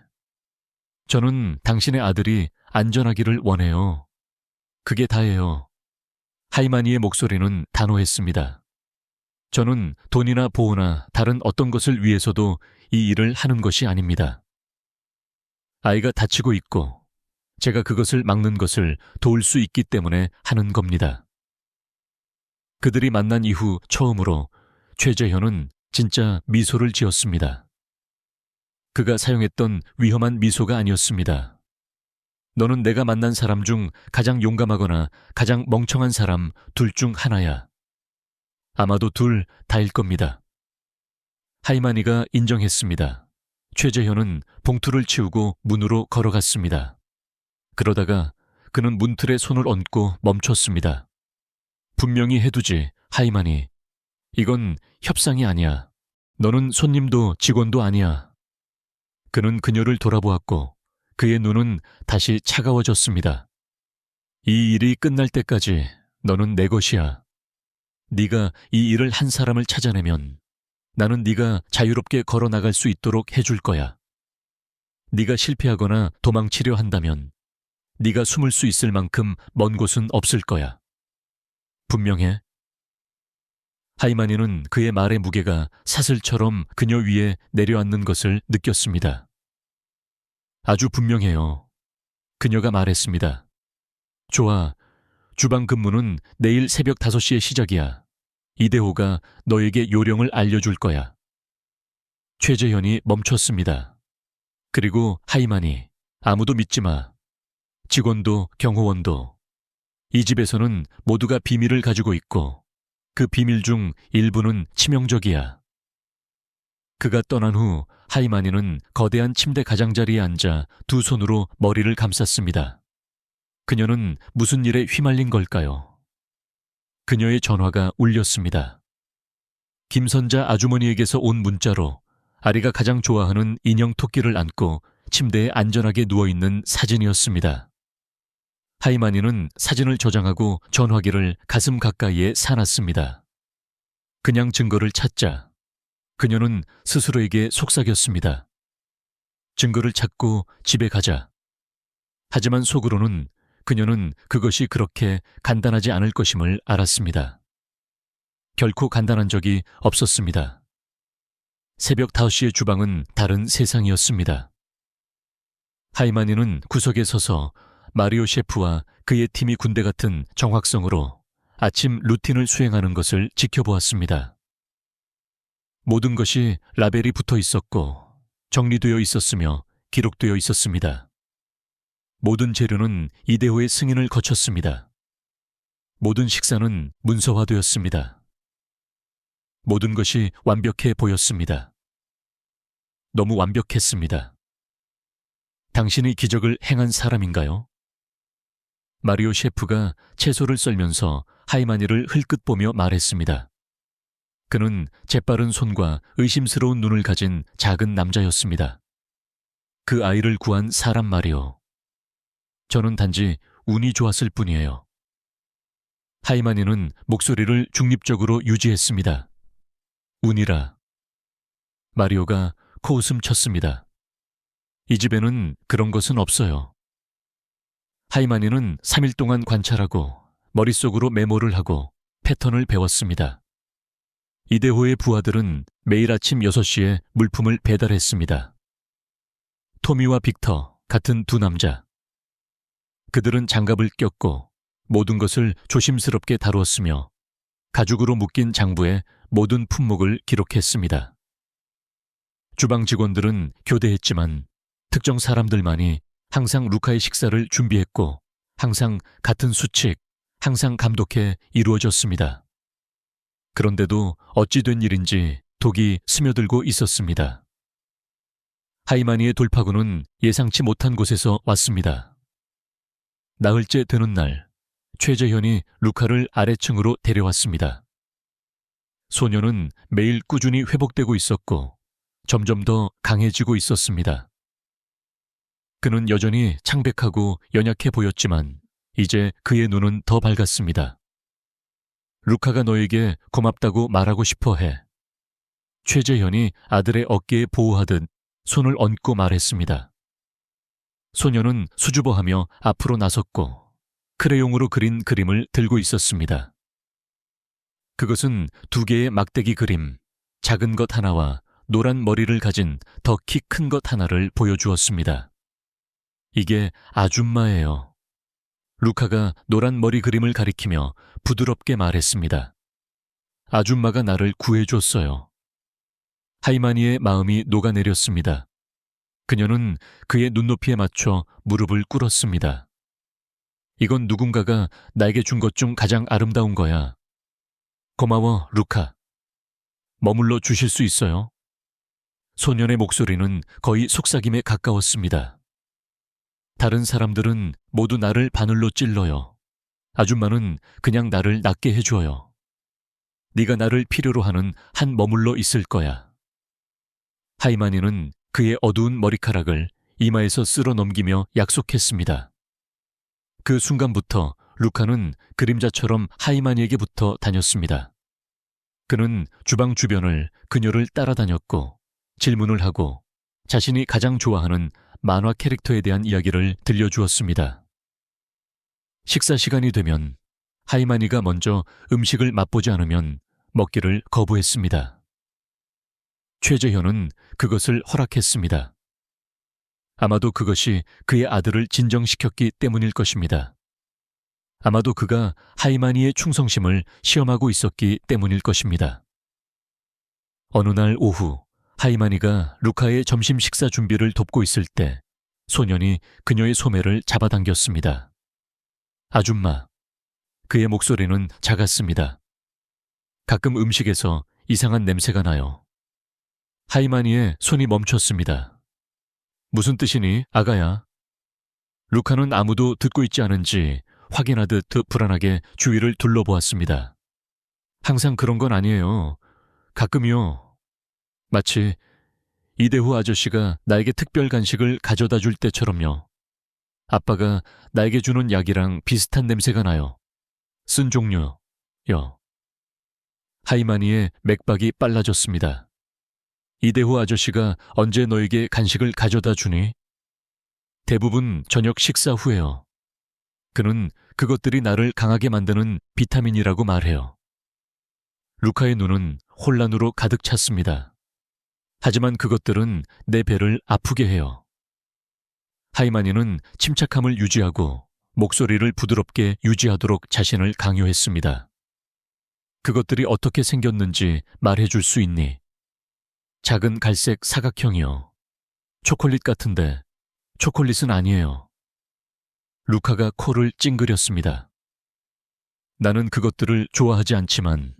저는 당신의 아들이 안전하기를 원해요. 그게 다예요. 하이마니의 목소리는 단호했습니다. 저는 돈이나 보호나 다른 어떤 것을 위해서도 이 일을 하는 것이 아닙니다. 아이가 다치고 있고 제가 그것을 막는 것을 도울 수 있기 때문에 하는 겁니다. 그들이 만난 이후 처음으로 최재현은 진짜 미소를 지었습니다. 그가 사용했던 위험한 미소가 아니었습니다. 너는 내가 만난 사람 중 가장 용감하거나 가장 멍청한 사람 둘 중 하나야. 아마도 둘 다일 겁니다. 하이마니가 인정했습니다. 최재현은 봉투를 치우고 문으로 걸어갔습니다. 그러다가 그는 문틀에 손을 얹고 멈췄습니다. 분명히 해두지, 하이마니. 이건 협상이 아니야. 너는 손님도 직원도 아니야. 그는 그녀를 돌아보았고 그의 눈은 다시 차가워졌습니다. 이 일이 끝날 때까지 너는 내 것이야. 네가 이 일을 한 사람을 찾아내면 나는 네가 자유롭게 걸어나갈 수 있도록 해줄 거야. 네가 실패하거나 도망치려 한다면 네가 숨을 수 있을 만큼 먼 곳은 없을 거야. 분명해? 하이마니는 그의 말의 무게가 사슬처럼 그녀 위에 내려앉는 것을 느꼈습니다. 아주 분명해요. 그녀가 말했습니다. 좋아. 주방 근무는 내일 새벽 5시에 시작이야. 이대호가 너에게 요령을 알려줄 거야. 최재현이 멈췄습니다. 그리고 하이마니, 아무도 믿지 마. 직원도 경호원도. 이 집에서는 모두가 비밀을 가지고 있고 그 비밀 중 일부는 치명적이야. 그가 떠난 후 하이마니는 거대한 침대 가장자리에 앉아 두 손으로 머리를 감쌌습니다. 그녀는 무슨 일에 휘말린 걸까요? 그녀의 전화가 울렸습니다. 김선자 아주머니에게서 온 문자로 아리가 가장 좋아하는 인형 토끼를 안고 침대에 안전하게 누워있는 사진이었습니다. 하이마니는 사진을 저장하고 전화기를 가슴 가까이에 사놨습니다. 그냥 증거를 찾자. 그녀는 스스로에게 속삭였습니다. 증거를 찾고 집에 가자. 하지만 속으로는 그녀는 그것이 그렇게 간단하지 않을 것임을 알았습니다. 결코 간단한 적이 없었습니다. 새벽 5시의 주방은 다른 세상이었습니다. 하이마니는 구석에 서서 마리오 셰프와 그의 팀이 군대 같은 정확성으로 아침 루틴을 수행하는 것을 지켜보았습니다. 모든 것이 라벨이 붙어 있었고 정리되어 있었으며 기록되어 있었습니다. 모든 재료는 이대호의 승인을 거쳤습니다. 모든 식사는 문서화되었습니다. 모든 것이 완벽해 보였습니다. 너무 완벽했습니다. 당신이 기적을 행한 사람인가요? 마리오 셰프가 채소를 썰면서 하이마니를 흘끗 보며 말했습니다. 그는 재빠른 손과 의심스러운 눈을 가진 작은 남자였습니다. 그 아이를 구한 사람 말이오. 저는 단지 운이 좋았을 뿐이에요. 하이마니는 목소리를 중립적으로 유지했습니다. 운이라. 마리오가 코웃음 쳤습니다. 이 집에는 그런 것은 없어요. 하이마니는 3일 동안 관찰하고 머릿속으로 메모를 하고 패턴을 배웠습니다. 이대호의 부하들은 매일 아침 6시에 물품을 배달했습니다. 토미와 빅터, 같은 두 남자. 그들은 장갑을 꼈고 모든 것을 조심스럽게 다루었으며 가죽으로 묶인 장부에 모든 품목을 기록했습니다. 주방 직원들은 교대했지만 특정 사람들만이 항상 루카의 식사를 준비했고 항상 같은 수칙, 항상 감독해 이루어졌습니다. 그런데도 어찌 된 일인지 독이 스며들고 있었습니다. 하이마니의 돌파구는 예상치 못한 곳에서 왔습니다. 나흘째 되는 날, 최재현이 루카를 아래층으로 데려왔습니다. 소녀는 매일 꾸준히 회복되고 있었고 점점 더 강해지고 있었습니다. 그는 여전히 창백하고 연약해 보였지만 이제 그의 눈은 더 밝았습니다. 루카가 너에게 고맙다고 말하고 싶어 해. 최재현이 아들의 어깨에 보호하듯 손을 얹고 말했습니다. 소녀는 수줍어하며 앞으로 나섰고 크레용으로 그린 그림을 들고 있었습니다. 그것은 2개의 막대기 그림, 작은 것 하나와 노란 머리를 가진 더 키 큰 것 하나를 보여주었습니다. 이게 아줌마예요. 루카가 노란 머리 그림을 가리키며 부드럽게 말했습니다. 아줌마가 나를 구해줬어요. 하이마니의 마음이 녹아내렸습니다. 그녀는 그의 눈높이에 맞춰 무릎을 꿇었습니다. 이건 누군가가 나에게 준 것 중 가장 아름다운 거야. 고마워, 루카. 머물러 주실 수 있어요? 소년의 목소리는 거의 속삭임에 가까웠습니다. 다른 사람들은 모두 나를 바늘로 찔러요. 아줌마는 그냥 나를 낫게 해줘요. 네가 나를 필요로 하는 한 머물러 있을 거야. 하이마니는 그의 어두운 머리카락을 이마에서 쓸어 넘기며 약속했습니다. 그 순간부터 루카는 그림자처럼 하이마니에게 붙어 다녔습니다. 그는 주방 주변을 그녀를 따라다녔고 질문을 하고 자신이 가장 좋아하는 만화 캐릭터에 대한 이야기를 들려주었습니다. 식사 시간이 되면 하이마니가 먼저 음식을 맛보지 않으면 먹기를 거부했습니다. 최재현은 그것을 허락했습니다. 아마도 그것이 그의 아들을 진정시켰기 때문일 것입니다. 아마도 그가 하이마니의 충성심을 시험하고 있었기 때문일 것입니다. 어느 날 오후 하이마니가 루카의 점심 식사 준비를 돕고 있을 때 소년이 그녀의 소매를 잡아당겼습니다. 아줌마. 그의 목소리는 작았습니다. 가끔 음식에서 이상한 냄새가 나요. 하이마니의 손이 멈췄습니다. 무슨 뜻이니, 아가야? 루카는 아무도 듣고 있지 않은지 확인하듯 불안하게 주위를 둘러보았습니다. 항상 그런 건 아니에요. 가끔요. 마치 이대호 아저씨가 나에게 특별 간식을 가져다 줄 때처럼요. 아빠가 나에게 주는 약이랑 비슷한 냄새가 나요. 쓴 종류요. 하이마니의 맥박이 빨라졌습니다. 이대호 아저씨가 언제 너에게 간식을 가져다 주니? 대부분 저녁 식사 후에요. 그는 그것들이 나를 강하게 만드는 비타민이라고 말해요. 루카의 눈은 혼란으로 가득 찼습니다. 하지만 그것들은 내 배를 아프게 해요. 하이마니는 침착함을 유지하고 목소리를 부드럽게 유지하도록 자신을 강요했습니다. 그것들이 어떻게 생겼는지 말해줄 수 있니? 작은 갈색 사각형이요. 초콜릿 같은데 초콜릿은 아니에요. 루카가 코를 찡그렸습니다. 나는 그것들을 좋아하지 않지만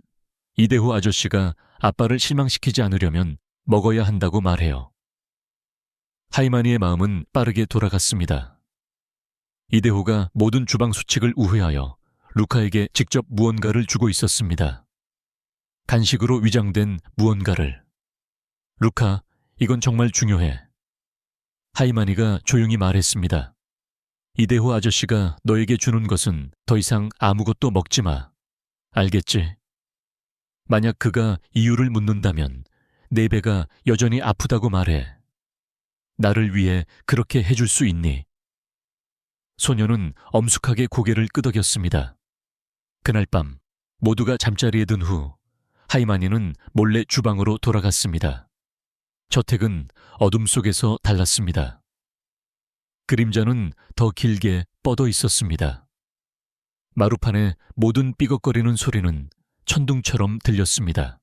이대호 아저씨가 아빠를 실망시키지 않으려면 먹어야 한다고 말해요. 하이마니의 마음은 빠르게 돌아갔습니다. 이대호가 모든 주방 수칙을 우회하여 루카에게 직접 무언가를 주고 있었습니다. 간식으로 위장된 무언가를. 루카, 이건 정말 중요해. 하이마니가 조용히 말했습니다. 이대호 아저씨가 너에게 주는 것은 더 이상 아무것도 먹지 마. 알겠지? 만약 그가 이유를 묻는다면 내 배가 여전히 아프다고 말해. 나를 위해 그렇게 해줄 수 있니? 소녀는 엄숙하게 고개를 끄덕였습니다. 그날 밤 모두가 잠자리에 든 후 하이마니는 몰래 주방으로 돌아갔습니다. 저택은 어둠 속에서 달랐습니다. 그림자는 더 길게 뻗어 있었습니다. 마루판의 모든 삐걱거리는 소리는 천둥처럼 들렸습니다.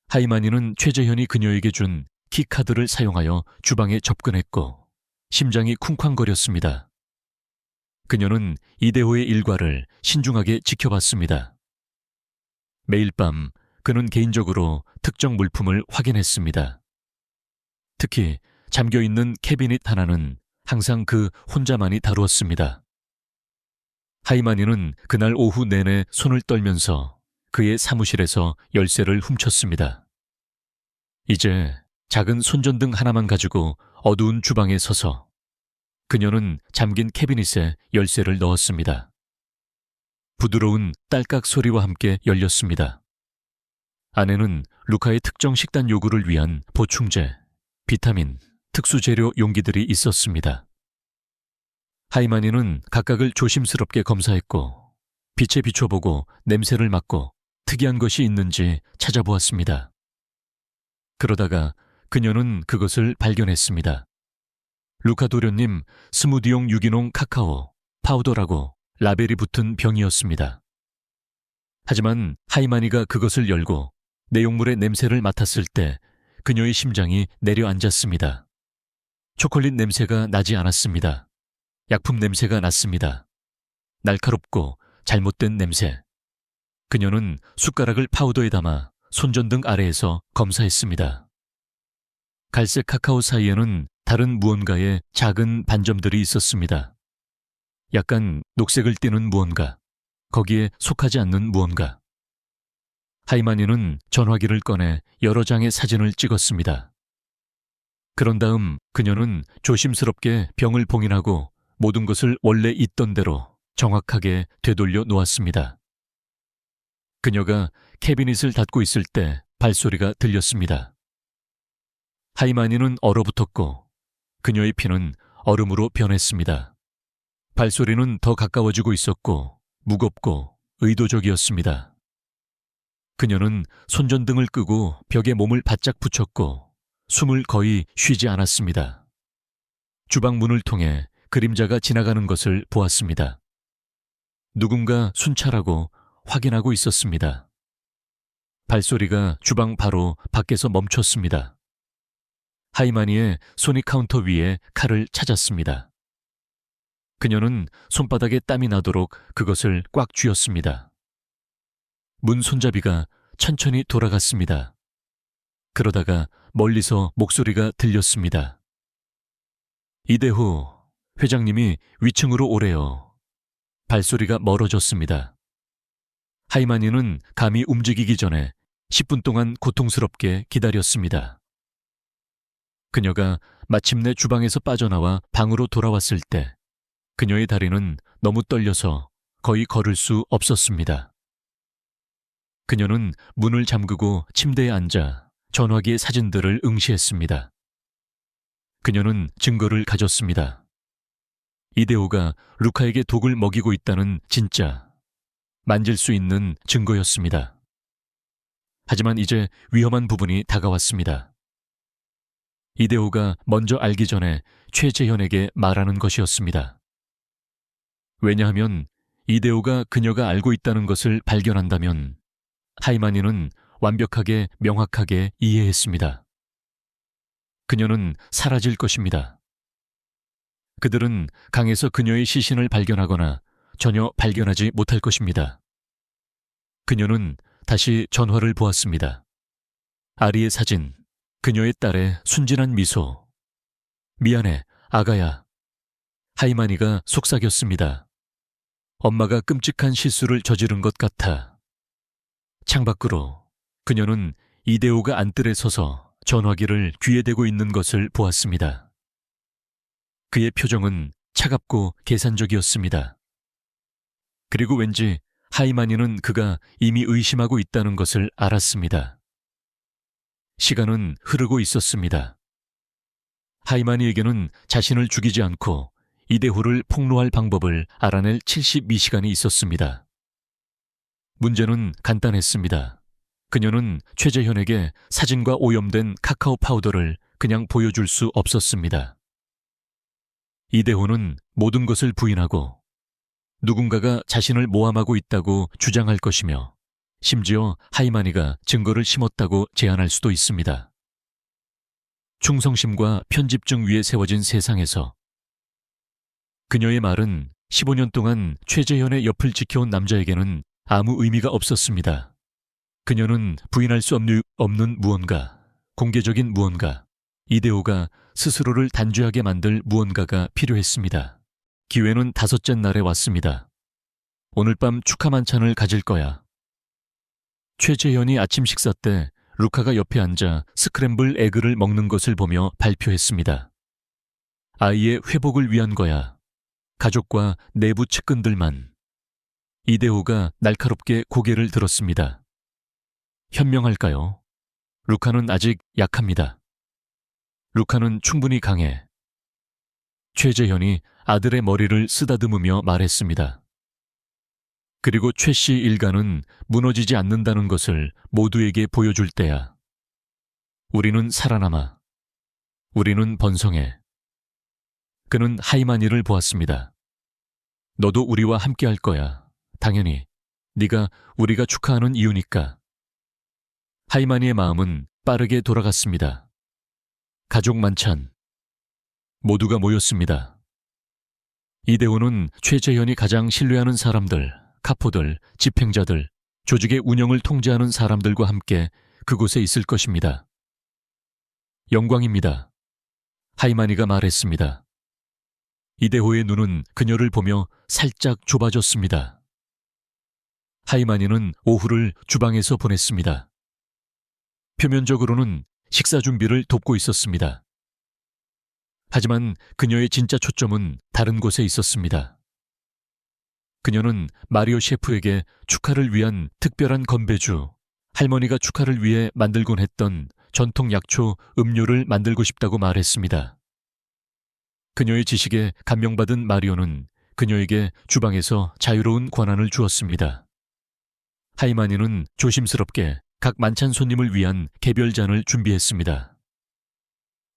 하이마니는 최재현이 그녀에게 준 키카드를 사용하여 주방에 접근했고 심장이 쿵쾅거렸습니다. 그녀는 이대호의 일과를 신중하게 지켜봤습니다. 매일 밤 그는 개인적으로 특정 물품을 확인했습니다. 특히 잠겨있는 캐비닛 하나는 항상 그 혼자만이 다루었습니다. 하이마니는 그날 오후 내내 손을 떨면서 그의 사무실에서 열쇠를 훔쳤습니다. 이제 작은 손전등 하나만 가지고 어두운 주방에 서서 그녀는 잠긴 캐비닛에 열쇠를 넣었습니다. 부드러운 딸깍 소리와 함께 열렸습니다. 안에는 루카의 특정 식단 요구를 위한 보충제, 비타민, 특수재료 용기들이 있었습니다. 하이마니는 각각을 조심스럽게 검사했고 빛에 비춰보고 냄새를 맡고 특이한 것이 있는지 찾아보았습니다. 그러다가 그녀는 그것을 발견했습니다. 루카 도련님 스무디용 유기농 카카오 파우더라고 라벨이 붙은 병이었습니다. 하지만 하이마니가 그것을 열고 내용물의 냄새를 맡았을 때 그녀의 심장이 내려앉았습니다. 초콜릿 냄새가 나지 않았습니다. 약품 냄새가 났습니다. 날카롭고 잘못된 냄새. 그녀는 숟가락을 파우더에 담아 손전등 아래에서 검사했습니다. 갈색 카카오 사이에는 다른 무언가의 작은 반점들이 있었습니다. 약간 녹색을 띠는 무언가, 거기에 속하지 않는 무언가. 하이마니는 전화기를 꺼내 여러 장의 사진을 찍었습니다. 그런 다음 그녀는 조심스럽게 병을 봉인하고 모든 것을 원래 있던 대로 정확하게 되돌려 놓았습니다. 그녀가 캐비닛을 닫고 있을 때 발소리가 들렸습니다. 하이마니는 얼어붙었고 그녀의 피는 얼음으로 변했습니다. 발소리는 더 가까워지고 있었고 무겁고 의도적이었습니다. 그녀는 손전등을 끄고 벽에 몸을 바짝 붙였고 숨을 거의 쉬지 않았습니다. 주방 문을 통해 그림자가 지나가는 것을 보았습니다. 누군가 순찰하고 확인하고 있었습니다. 발소리가 주방 바로 밖에서 멈췄습니다. 하이마니의 손이 카운터 위에 칼을 찾았습니다. 그녀는 손바닥에 땀이 나도록 그것을 꽉 쥐었습니다. 문 손잡이가 천천히 돌아갔습니다. 그러다가 멀리서 목소리가 들렸습니다. 이대호, 회장님이 위층으로 오래요. 발소리가 멀어졌습니다. 하이마니는 감히 움직이기 전에 10분 동안 고통스럽게 기다렸습니다. 그녀가 마침내 주방에서 빠져나와 방으로 돌아왔을 때 그녀의 다리는 너무 떨려서 거의 걸을 수 없었습니다. 그녀는 문을 잠그고 침대에 앉아 전화기의 사진들을 응시했습니다. 그녀는 증거를 가졌습니다. 이데오가 루카에게 독을 먹이고 있다는 진짜 만질 수 있는 증거였습니다. 하지만 이제 위험한 부분이 다가왔습니다. 이데오가 먼저 알기 전에 최재현에게 말하는 것이었습니다. 왜냐하면 이데오가 그녀가 알고 있다는 것을 발견한다면 하이마니는 완벽하게 명확하게 이해했습니다. 그녀는 사라질 것입니다. 그들은 강에서 그녀의 시신을 발견하거나 전혀 발견하지 못할 것입니다. 그녀는 다시 전화를 보았습니다. 아리의 사진, 그녀의 딸의 순진한 미소. 미안해, 아가야. 하이마니가 속삭였습니다. 엄마가 끔찍한 실수를 저지른 것 같아. 창밖으로 그녀는 이데오가 안뜰에 서서 전화기를 귀에 대고 있는 것을 보았습니다. 그의 표정은 차갑고 계산적이었습니다. 그리고 왠지 하이마니는 그가 이미 의심하고 있다는 것을 알았습니다. 시간은 흐르고 있었습니다. 하이마니에게는 자신을 죽이지 않고 이데호를 폭로할 방법을 알아낼 72시간이 있었습니다. 문제는 간단했습니다. 그녀는 최재현에게 사진과 오염된 카카오 파우더를 그냥 보여줄 수 없었습니다. 이데호는 모든 것을 부인하고 누군가가 자신을 모함하고 있다고 주장할 것이며 심지어 하이마니가 증거를 심었다고 제안할 수도 있습니다. 충성심과 편집증 위에 세워진 세상에서 그녀의 말은 15년 동안 최재현의 옆을 지켜온 남자에게는 아무 의미가 없었습니다. 그녀는 부인할 수 없는 무언가, 공개적인 무언가, 이데오가 스스로를 단죄하게 만들 무언가가 필요했습니다. 기회는 5째 날에 왔습니다. 오늘 밤 축하 만찬을 가질 거야. 최재현이 아침 식사 때 루카가 옆에 앉아 스크램블 에그를 먹는 것을 보며 발표했습니다. 아이의 회복을 위한 거야. 가족과 내부 측근들만. 이데오가 날카롭게 고개를 들었습니다. 현명할까요? 루카는 아직 약합니다. 루카는 충분히 강해. 최재현이 아들의 머리를 쓰다듬으며 말했습니다. 그리고 최 씨 일가는 무너지지 않는다는 것을 모두에게 보여줄 때야. 우리는 살아남아. 우리는 번성해. 그는 하이마니를 보았습니다. 너도 우리와 함께 할 거야. 당연히. 네가 우리가 축하하는 이유니까. 하이마니의 마음은 빠르게 돌아갔습니다. 가족 만찬. 모두가 모였습니다. 이대호는 최재현이 가장 신뢰하는 사람들, 카포들, 집행자들, 조직의 운영을 통제하는 사람들과 함께 그곳에 있을 것입니다. 영광입니다. 하이마니가 말했습니다. 이대호의 눈은 그녀를 보며 살짝 좁아졌습니다. 하이마니는 오후를 주방에서 보냈습니다. 표면적으로는 식사 준비를 돕고 있었습니다. 하지만 그녀의 진짜 초점은 다른 곳에 있었습니다. 그녀는 마리오 셰프에게 축하를 위한 특별한 건배주, 할머니가 축하를 위해 만들곤 했던 전통 약초 음료를 만들고 싶다고 말했습니다. 그녀의 지식에 감명받은 마리오는 그녀에게 주방에서 자유로운 권한을 주었습니다. 하이마니는 조심스럽게 각 만찬 손님을 위한 개별잔을 준비했습니다.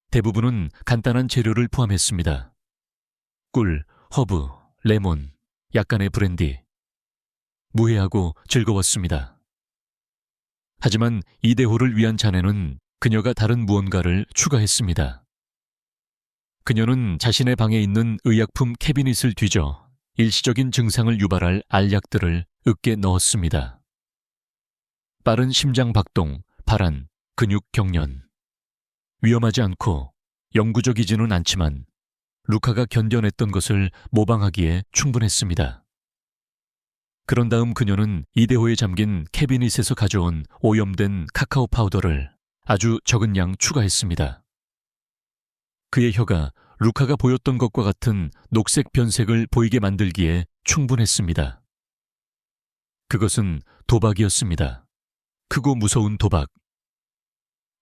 대부분은 간단한 재료를 포함했습니다. 꿀, 허브, 레몬, 약간의 브랜디. 무해하고 즐거웠습니다. 하지만 이대호를 위한 잔에는 그녀가 다른 무언가를 추가했습니다. 그녀는 자신의 방에 있는 의약품 캐비닛을 뒤져 일시적인 증상을 유발할 알약들을 으깨 넣었습니다. 빠른 심장 박동, 발한, 근육 경련. 위험하지 않고 영구적이지는 않지만 루카가 견뎌냈던 것을 모방하기에 충분했습니다. 그런 다음 그녀는 이대호에 잠긴 캐비닛에서 가져온 오염된 카카오 파우더를 아주 적은 양 추가했습니다. 그의 혀가 루카가 보였던 것과 같은 녹색 변색을 보이게 만들기에 충분했습니다. 그것은 도박이었습니다. 크고 무서운 도박.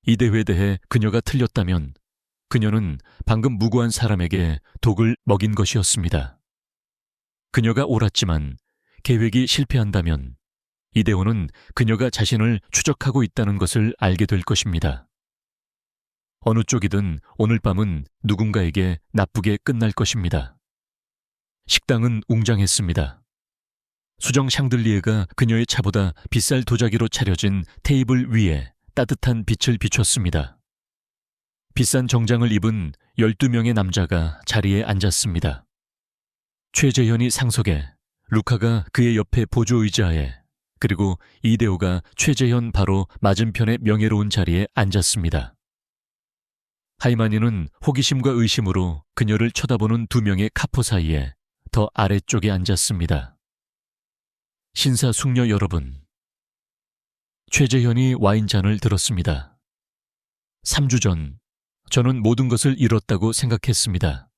이대호에 대해 그녀가 틀렸다면 그녀는 방금 무고한 사람에게 독을 먹인 것이었습니다. 그녀가 옳았지만 계획이 실패한다면 이대호는 그녀가 자신을 추적하고 있다는 것을 알게 될 것입니다. 어느 쪽이든 오늘 밤은 누군가에게 나쁘게 끝날 것입니다. 식당은 웅장했습니다. 수정 샹들리에가 그녀의 차보다 빗살 도자기로 차려진 테이블 위에 따뜻한 빛을 비췄습니다. 비싼 정장을 입은 12명의 남자가 자리에 앉았습니다. 최재현이 상석에, 루카가 그의 옆에 보조의자에, 그리고 이대호가 최재현 바로 맞은편의 명예로운 자리에 앉았습니다. 하이마니는 호기심과 의심으로 그녀를 쳐다보는 두 명의 카포 사이에 더 아래쪽에 앉았습니다. 신사숙녀 여러분. 최재현이 와인잔을 들었습니다. 3주 전 저는 모든 것을 잃었다고 생각했습니다.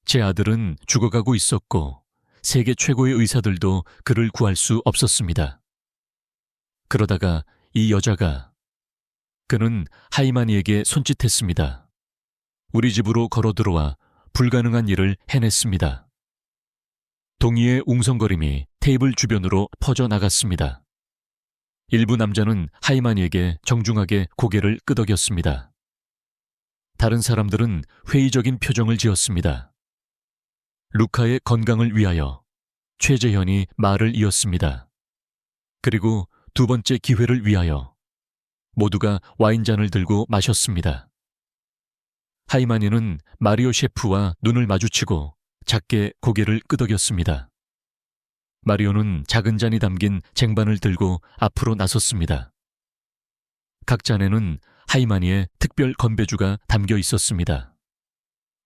제 아들은 죽어가고 있었고 세계 최고의 의사들도 그를 구할 수 없었습니다. 그러다가 이 여자가, 그는 하이마니에게 손짓했습니다. 우리 집으로 걸어들어와 불가능한 일을 해냈습니다. 동의의 웅성거림이 테이블 주변으로 퍼져나갔습니다. 일부 남자는 하이마니에게 정중하게 고개를 끄덕였습니다. 다른 사람들은 회의적인 표정을 지었습니다. 루카의 건강을 위하여 최재현이 말을 이었습니다. 그리고 두 번째 기회를 위하여 모두가 와인잔을 들고 마셨습니다. 하이마니는 마리오 셰프와 눈을 마주치고 작게 고개를 끄덕였습니다. 마리오는 작은 잔이 담긴 쟁반을 들고 앞으로 나섰습니다. 각 잔에는 하이마니의 특별 건배주가 담겨 있었습니다.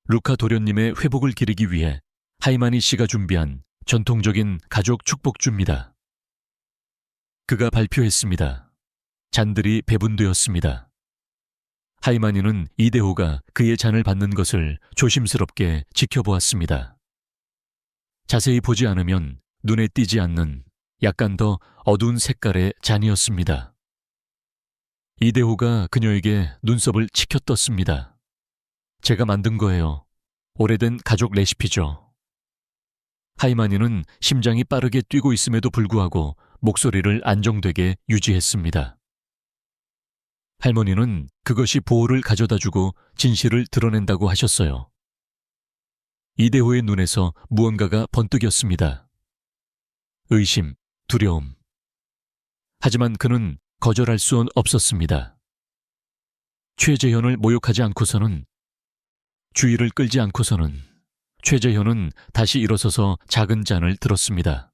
루카 도련님의 회복을 기리기 위해 하이마니 씨가 준비한 전통적인 가족 축복주입니다. 그가 발표했습니다. 잔들이 배분되었습니다. 하이마니는 이대호가 그의 잔을 받는 것을 조심스럽게 지켜보았습니다. 자세히 보지 않으면 눈에 띄지 않는 약간 더 어두운 색깔의 잔이었습니다. 이대호가 그녀에게 눈썹을 치켜떴습니다. 제가 만든 거예요. 오래된 가족 레시피죠. 하이마니는 심장이 빠르게 뛰고 있음에도 불구하고 목소리를 안정되게 유지했습니다. 할머니는 그것이 보호를 가져다주고 진실을 드러낸다고 하셨어요. 이대호의 눈에서 무언가가 번뜩였습니다. 의심, 두려움. 하지만 그는 거절할 수 없었습니다. 최재현을 모욕하지 않고서는, 주의를 끌지 않고서는 최재현은 다시 일어서서 작은 잔을 들었습니다.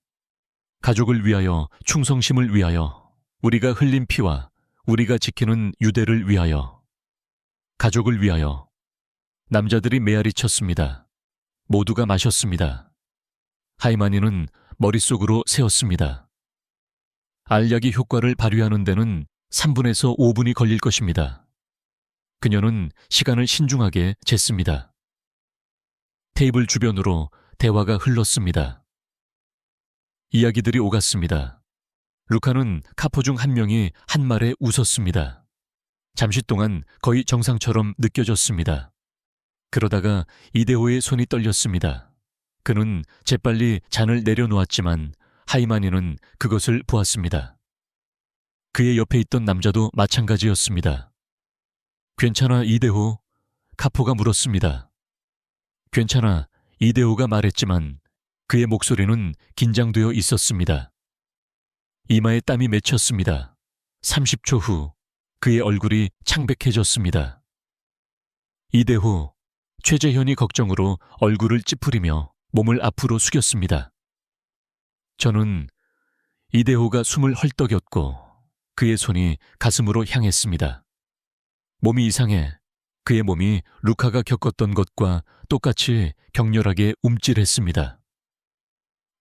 가족을 위하여, 충성심을 위하여, 우리가 흘린 피와 우리가 지키는 유대를 위하여, 가족을 위하여. 남자들이 메아리 쳤습니다. 모두가 마셨습니다. 하이마니는 머릿속으로 세웠습니다. 알약이 효과를 발휘하는 데는 3분에서 5분이 걸릴 것입니다. 그녀는 시간을 신중하게 쟀습니다. 테이블 주변으로 대화가 흘렀습니다. 이야기들이 오갔습니다. 루카는 카포 중 한 명이 한 말에 웃었습니다. 잠시 동안 거의 정상처럼 느껴졌습니다. 그러다가 이대호의 손이 떨렸습니다. 그는 재빨리 잔을 내려놓았지만 하이마니는 그것을 보았습니다. 그의 옆에 있던 남자도 마찬가지였습니다. 괜찮아, 이대호? 카포가 물었습니다. 괜찮아, 이대호가 말했지만 그의 목소리는 긴장되어 있었습니다. 이마에 땀이 맺혔습니다. 30초 후 그의 얼굴이 창백해졌습니다. 이대호, 최재현이 걱정으로 얼굴을 찌푸리며 몸을 앞으로 숙였습니다. 저는 이대호가 숨을 헐떡였고 그의 손이 가슴으로 향했습니다. 몸이 이상해. 그의 몸이 루카가 겪었던 것과 똑같이 격렬하게 움찔했습니다.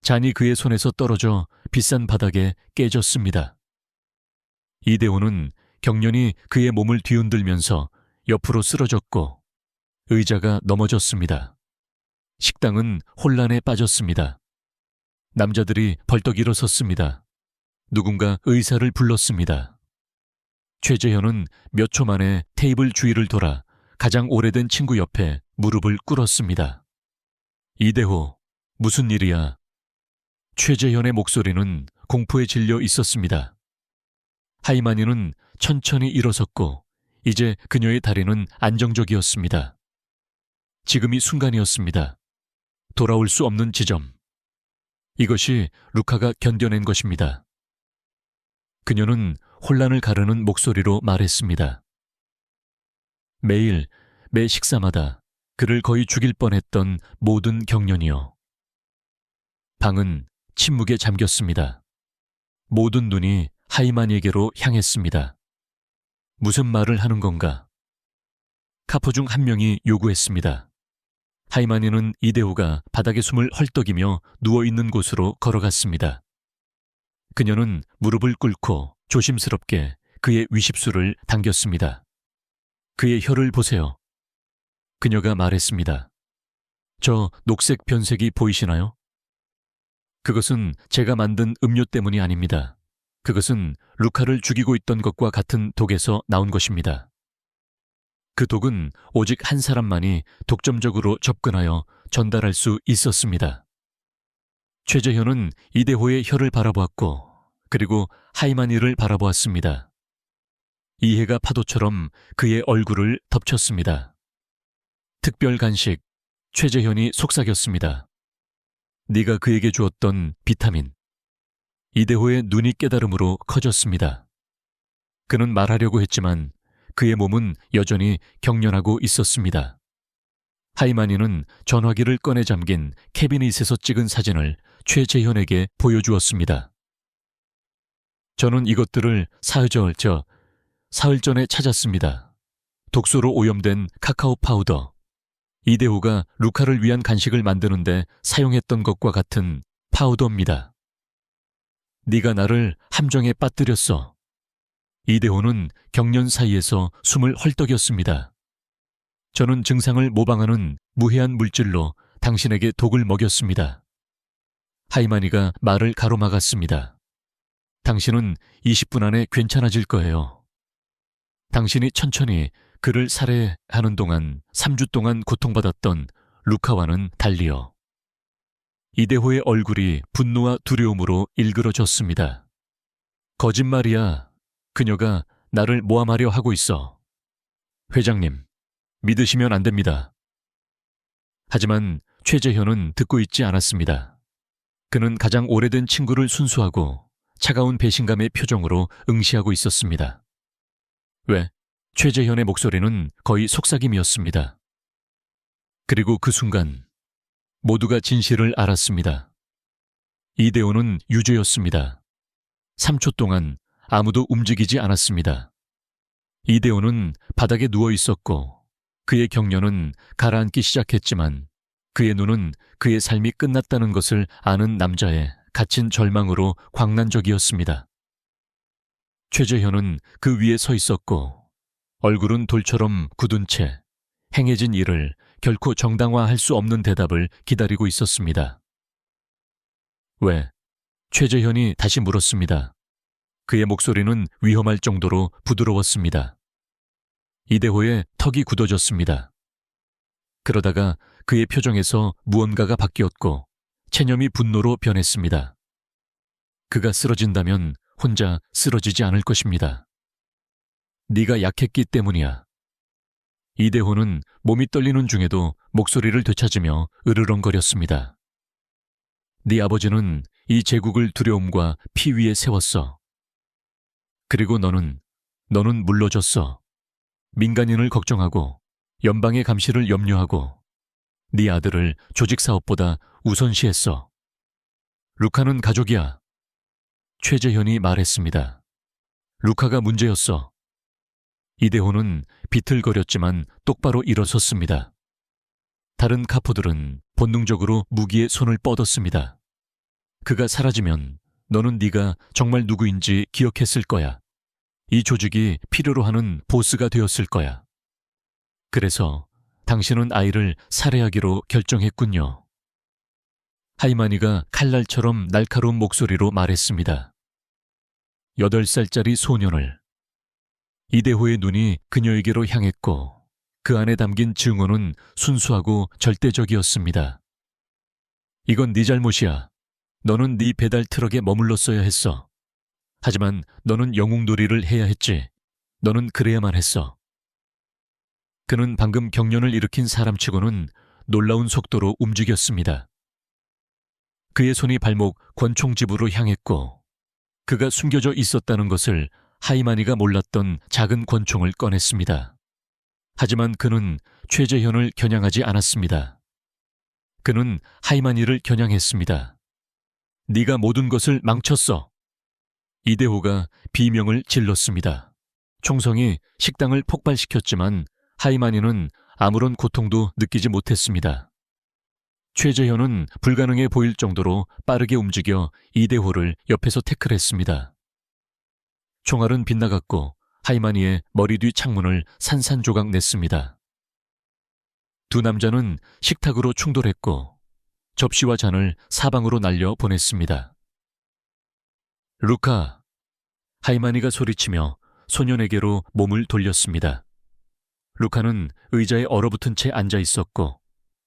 잔이 그의 손에서 떨어져 비싼 바닥에 깨졌습니다. 이대호는 격렬히 그의 몸을 뒤흔들면서 옆으로 쓰러졌고 의자가 넘어졌습니다. 식당은 혼란에 빠졌습니다. 남자들이 벌떡 일어섰습니다. 누군가 의사를 불렀습니다. 최재현은 몇 초 만에 테이블 주위를 돌아 가장 오래된 친구 옆에 무릎을 꿇었습니다. 이대호, 무슨 일이야? 최재현의 목소리는 공포에 질려 있었습니다. 하이마니는 천천히 일어섰고 이제 그녀의 다리는 안정적이었습니다. 지금이 순간이었습니다. 돌아올 수 없는 지점. 이것이 루카가 견뎌낸 것입니다. 그녀는 혼란을 가르는 목소리로 말했습니다. 매일, 매 식사마다 그를 거의 죽일 뻔했던 모든 경련이요. 방은 침묵에 잠겼습니다. 모든 눈이 하이마니에게로 향했습니다. 무슨 말을 하는 건가? 카포 중 한 명이 요구했습니다. 하이마니는 이대호가 바닥에 숨을 헐떡이며 누워있는 곳으로 걸어갔습니다. 그녀는 무릎을 꿇고 조심스럽게 그의 위십수를 당겼습니다. 그의 혀를 보세요. 그녀가 말했습니다. 저 녹색 변색이 보이시나요? 그것은 제가 만든 음료 때문이 아닙니다. 그것은 루카를 죽이고 있던 것과 같은 독에서 나온 것입니다. 그 독은 오직 한 사람만이 독점적으로 접근하여 전달할 수 있었습니다. 최재현은 이대호의 혀를 바라보았고 그리고 하이마니를 바라보았습니다. 이해가 파도처럼 그의 얼굴을 덮쳤습니다. 특별 간식, 최재현이 속삭였습니다. 네가 그에게 주었던 비타민. 이대호의 눈이 깨달음으로 커졌습니다. 그는 말하려고 했지만 그의 몸은 여전히 경련하고 있었습니다. 하이마니는 전화기를 꺼내 잠긴 캐비닛에서 찍은 사진을 최재현에게 보여주었습니다. 저는 이것들을 사흘 전에 찾았습니다. 독소로 오염된 카카오 파우더. 이대호가 루카를 위한 간식을 만드는데 사용했던 것과 같은 파우더입니다. 네가 나를 함정에 빠뜨렸어. 이대호는 경련 사이에서 숨을 헐떡였습니다. 저는 증상을 모방하는 무해한 물질로 당신에게 독을 먹였습니다. 하이마니가 말을 가로막았습니다. 당신은 20분 안에 괜찮아질 거예요. 당신이 천천히 그를 살해하는 동안 3주 동안 고통받았던 루카와는 달리요. 이대호의 얼굴이 분노와 두려움으로 일그러졌습니다. 거짓말이야. 그녀가 나를 모함하려 하고 있어. 회장님, 믿으시면 안 됩니다. 하지만 최재현은 듣고 있지 않았습니다. 그는 가장 오래된 친구를 순수하고 차가운 배신감의 표정으로 응시하고 있었습니다. 왜? 최재현의 목소리는 거의 속삭임이었습니다. 그리고 그 순간 모두가 진실을 알았습니다. 이대호는 유죄였습니다. 3초 동안 아무도 움직이지 않았습니다. 이대호는 바닥에 누워 있었고 그의 격려는 가라앉기 시작했지만 그의 눈은 그의 삶이 끝났다는 것을 아는 남자의 갇힌 절망으로 광란적이었습니다. 최재현은 그 위에 서 있었고 얼굴은 돌처럼 굳은 채 행해진 일을 결코 정당화할 수 없는 대답을 기다리고 있었습니다. 왜? 최재현이 다시 물었습니다. 그의 목소리는 위험할 정도로 부드러웠습니다. 이대호의 턱이 굳어졌습니다. 그러다가 그의 표정에서 무언가가 바뀌었고 체념이 분노로 변했습니다. 그가 쓰러진다면 혼자 쓰러지지 않을 것입니다. 네가 약했기 때문이야. 이대호는 몸이 떨리는 중에도 목소리를 되찾으며 으르렁거렸습니다. 네 아버지는 이 제국을 두려움과 피 위에 세웠어. 그리고 너는 물러졌어. 민간인을 걱정하고 연방의 감시를 염려하고 네 아들을 조직사업보다 우선시했어. 루카는 가족이야. 최재현이 말했습니다. 루카가 문제였어. 이대호는 비틀거렸지만 똑바로 일어섰습니다. 다른 카포들은 본능적으로 무기에 손을 뻗었습니다. 그가 사라지면 너는 네가 정말 누구인지 기억했을 거야. 이 조직이 필요로 하는 보스가 되었을 거야. 그래서 당신은 아이를 살해하기로 결정했군요. 하이마니가 칼날처럼 날카로운 목소리로 말했습니다. 8살짜리 소년을. 이대호의 눈이 그녀에게로 향했고 그 안에 담긴 증오는 순수하고 절대적이었습니다. 이건 네 잘못이야. 너는 네 배달 트럭에 머물렀어야 했어. 하지만 너는 영웅놀이를 해야 했지. 너는 그래야만 했어. 그는 방금 경련을 일으킨 사람치고는 놀라운 속도로 움직였습니다. 그의 손이 발목 권총집으로 향했고 그가 숨겨져 있었다는 것을 하이마니가 몰랐던 작은 권총을 꺼냈습니다. 하지만 그는 최재현을 겨냥하지 않았습니다. 그는 하이마니를 겨냥했습니다. 네가 모든 것을 망쳤어. 이대호가 비명을 질렀습니다. 총성이 식당을 폭발시켰지만 하이마니는 아무런 고통도 느끼지 못했습니다. 최재현은 불가능해 보일 정도로 빠르게 움직여 이대호를 옆에서 태클했습니다. 총알은 빗나갔고 하이마니의 머리 뒤 창문을 산산조각 냈습니다. 두 남자는 식탁으로 충돌했고 접시와 잔을 사방으로 날려 보냈습니다. 루카! 하이마니가 소리치며 소년에게로 몸을 돌렸습니다. 루카는 의자에 얼어붙은 채 앉아 있었고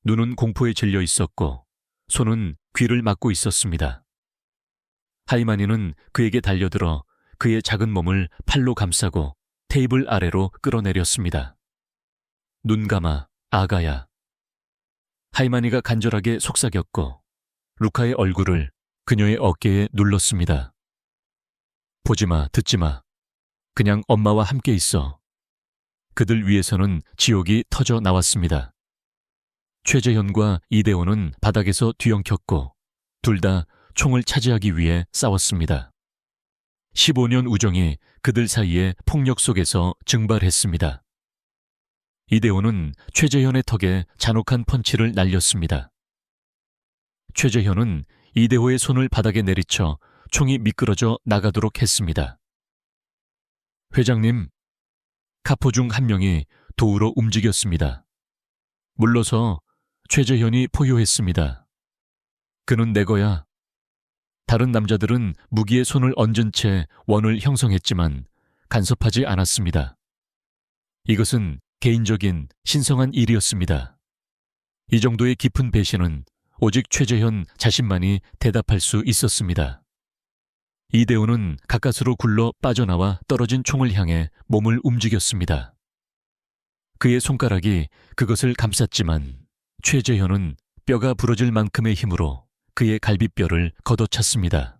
눈은 공포에 질려 있었고 손은 귀를 막고 있었습니다. 하이마니는 그에게 달려들어 그의 작은 몸을 팔로 감싸고 테이블 아래로 끌어내렸습니다. 눈 감아, 아가야. 하이마니가 간절하게 속삭였고 루카의 얼굴을 그녀의 어깨에 눌렀습니다. 보지마, 듣지마. 그냥 엄마와 함께 있어. 그들 위에서는 지옥이 터져 나왔습니다. 최재현과 이대호는 바닥에서 뒤엉켰고 둘 다 총을 차지하기 위해 싸웠습니다. 15년 우정이 그들 사이의 폭력 속에서 증발했습니다. 이대호는 최재현의 턱에 잔혹한 펀치를 날렸습니다. 최재현은 이대호의 손을 바닥에 내리쳐 총이 미끄러져 나가도록 했습니다. 회장님, 카포 중 한 명이 도우러 움직였습니다. 물러서 최재현이 포효했습니다. 그는 내 거야. 다른 남자들은 무기에 손을 얹은 채 원을 형성했지만 간섭하지 않았습니다. 이것은 개인적인 신성한 일이었습니다. 이 정도의 깊은 배신은 오직 최재현 자신만이 대답할 수 있었습니다. 이대호는 가까스로 굴러 빠져나와 떨어진 총을 향해 몸을 움직였습니다. 그의 손가락이 그것을 감쌌지만 최재현은 뼈가 부러질 만큼의 힘으로 그의 갈비뼈를 걷어찼습니다.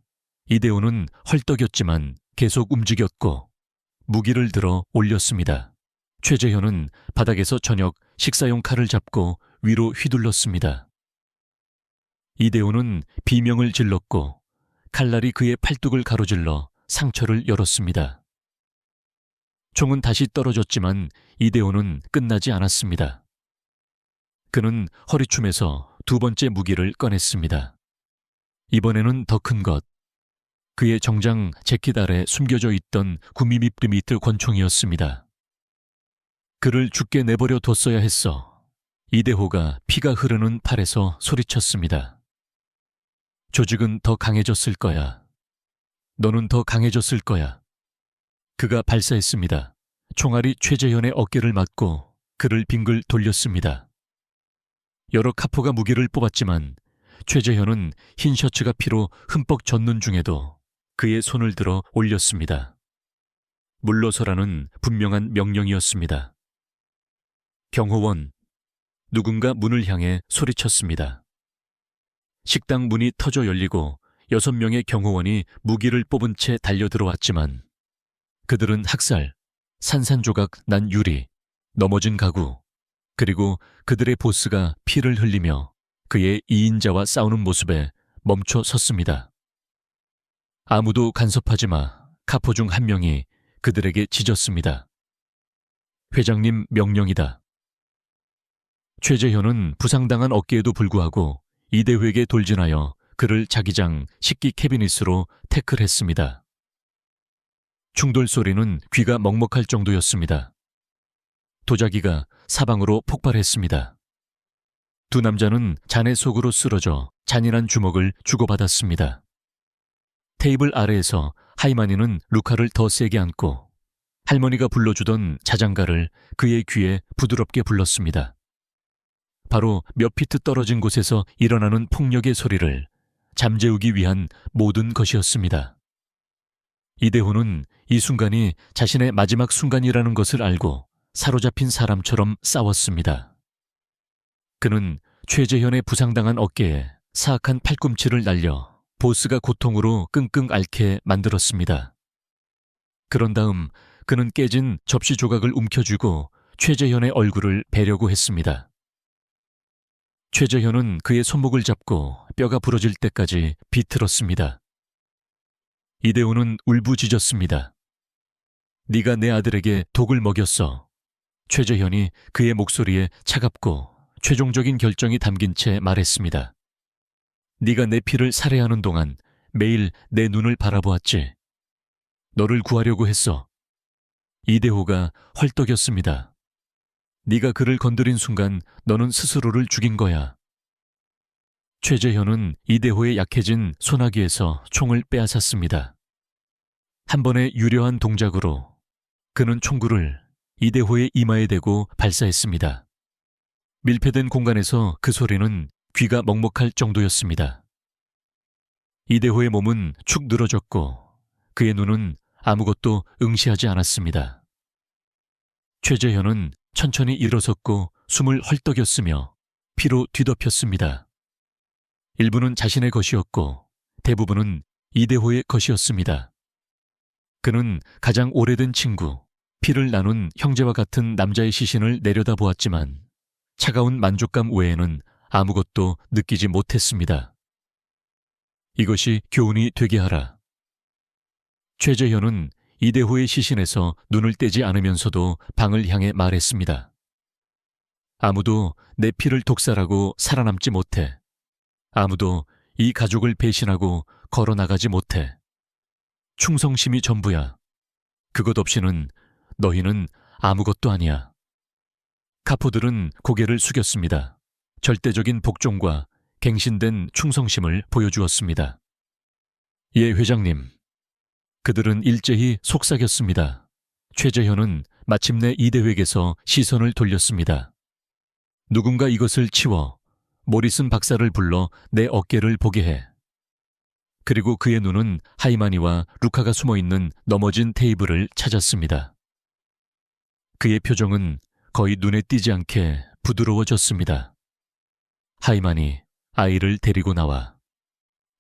이대호는 헐떡였지만 계속 움직였고 무기를 들어 올렸습니다. 최재현은 바닥에서 저녁 식사용 칼을 잡고 위로 휘둘렀습니다. 이대호는 비명을 질렀고 칼날이 그의 팔뚝을 가로질러 상처를 열었습니다. 총은 다시 떨어졌지만 이대호는 끝나지 않았습니다. 그는 허리춤에서 두 번째 무기를 꺼냈습니다. 이번에는 더 큰 것. 그의 정장 재킷 아래 숨겨져 있던 9mm 권총이었습니다. 그를 죽게 내버려 뒀어야 했어. 이대호가 피가 흐르는 팔에서 소리쳤습니다. 조직은 더 강해졌을 거야. 너는 더 강해졌을 거야. 그가 발사했습니다. 총알이 최재현의 어깨를 맞고 그를 빙글 돌렸습니다. 여러 카포가 무기를 뽑았지만 최재현은 흰 셔츠가 피로 흠뻑 젖는 중에도 그의 손을 들어 올렸습니다. 물러서라는 분명한 명령이었습니다. 경호원, 누군가 문을 향해 소리쳤습니다. 식당 문이 터져 열리고 6명의 경호원이 무기를 뽑은 채 달려들어왔지만 그들은 학살, 산산조각 난 유리, 넘어진 가구, 그리고 그들의 보스가 피를 흘리며 그의 2인자와 싸우는 모습에 멈춰 섰습니다. 아무도 간섭하지 마. 카포 중 한 명이 그들에게 짖었습니다. 회장님 명령이다. 최재현은 부상당한 어깨에도 불구하고 이대호에게 돌진하여 그를 자기장 식기 캐비닛으로 태클했습니다. 충돌 소리는 귀가 먹먹할 정도였습니다. 도자기가 사방으로 폭발했습니다. 두 남자는 잔해 속으로 쓰러져 잔인한 주먹을 주고받았습니다. 테이블 아래에서 하이마니는 루카를 더 세게 안고 할머니가 불러주던 자장가를 그의 귀에 부드럽게 불렀습니다. 바로 몇 피트 떨어진 곳에서 일어나는 폭력의 소리를 잠재우기 위한 모든 것이었습니다. 이대호는 이 순간이 자신의 마지막 순간이라는 것을 알고 사로잡힌 사람처럼 싸웠습니다. 그는 최재현의 부상당한 어깨에 사악한 팔꿈치를 날려 보스가 고통으로 끙끙 앓게 만들었습니다. 그런 다음 그는 깨진 접시 조각을 움켜쥐고 최재현의 얼굴을 베려고 했습니다. 최재현은 그의 손목을 잡고 뼈가 부러질 때까지 비틀었습니다. 이대호는 울부짖었습니다. 네가 내 아들에게 독을 먹였어. 최재현이 그의 목소리에 차갑고 최종적인 결정이 담긴 채 말했습니다. 네가 내 피를 살해하는 동안 매일 내 눈을 바라보았지. 너를 구하려고 했어. 이대호가 헐떡였습니다. 네가 그를 건드린 순간 너는 스스로를 죽인 거야. 최재현은 이대호의 약해진 소나기에서 총을 빼앗았습니다. 한 번의 유려한 동작으로 그는 총구를 이대호의 이마에 대고 발사했습니다. 밀폐된 공간에서 그 소리는 귀가 먹먹할 정도였습니다. 이대호의 몸은 축 늘어졌고 그의 눈은 아무것도 응시하지 않았습니다. 최재현은 천천히 일어섰고 숨을 헐떡였으며 피로 뒤덮였습니다. 일부는 자신의 것이었고 대부분은 이대호의 것이었습니다. 그는 가장 오래된 친구, 피를 나눈 형제와 같은 남자의 시신을 내려다보았지만 차가운 만족감 외에는 아무것도 느끼지 못했습니다. 이것이 교훈이 되게 하라. 최재현은 이대호의 시신에서 눈을 떼지 않으면서도 방을 향해 말했습니다. 아무도 내 피를 독살하고 살아남지 못해. 아무도 이 가족을 배신하고 걸어나가지 못해. 충성심이 전부야. 그것 없이는 너희는 아무것도 아니야. 카포들은 고개를 숙였습니다. 절대적인 복종과 갱신된 충성심을 보여주었습니다. 예, 회장님. 그들은 일제히 속삭였습니다. 최재현은 마침내 이대회에게서 시선을 돌렸습니다. 누군가 이것을 치워 모리슨 박사를 불러 내 어깨를 보게 해. 그리고 그의 눈은 하이마니와 루카가 숨어있는 넘어진 테이블을 찾았습니다. 그의 표정은 거의 눈에 띄지 않게 부드러워졌습니다. 하이만이 아이를 데리고 나와.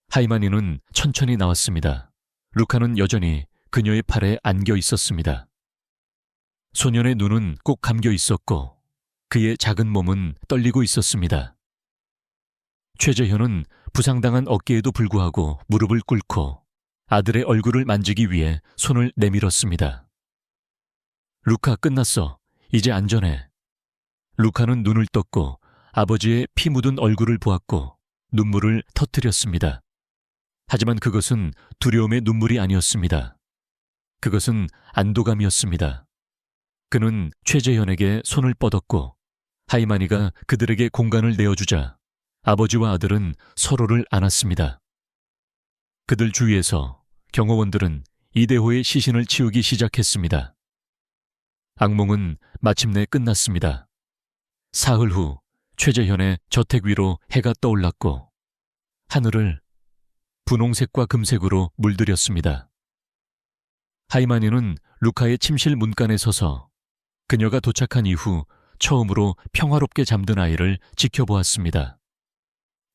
하이마니는 천천히 나왔습니다. 루카는 여전히 그녀의 팔에 안겨 있었습니다. 소년의 눈은 꼭 감겨 있었고 그의 작은 몸은 떨리고 있었습니다. 최재현은 부상당한 어깨에도 불구하고 무릎을 꿇고 아들의 얼굴을 만지기 위해 손을 내밀었습니다. 루카, 끝났어. 이제 안전해. 루카는 눈을 떴고 아버지의 피 묻은 얼굴을 보았고 눈물을 터뜨렸습니다. 하지만 그것은 두려움의 눈물이 아니었습니다. 그것은 안도감이었습니다. 그는 최재현에게 손을 뻗었고 하이마니가 그들에게 공간을 내어주자 아버지와 아들은 서로를 안았습니다. 그들 주위에서 경호원들은 이대호의 시신을 치우기 시작했습니다. 악몽은 마침내 끝났습니다. 사흘 후 최재현의 저택 위로 해가 떠올랐고 하늘을 분홍색과 금색으로 물들였습니다. 하이마니는 루카의 침실 문간에 서서 그녀가 도착한 이후 처음으로 평화롭게 잠든 아이를 지켜보았습니다.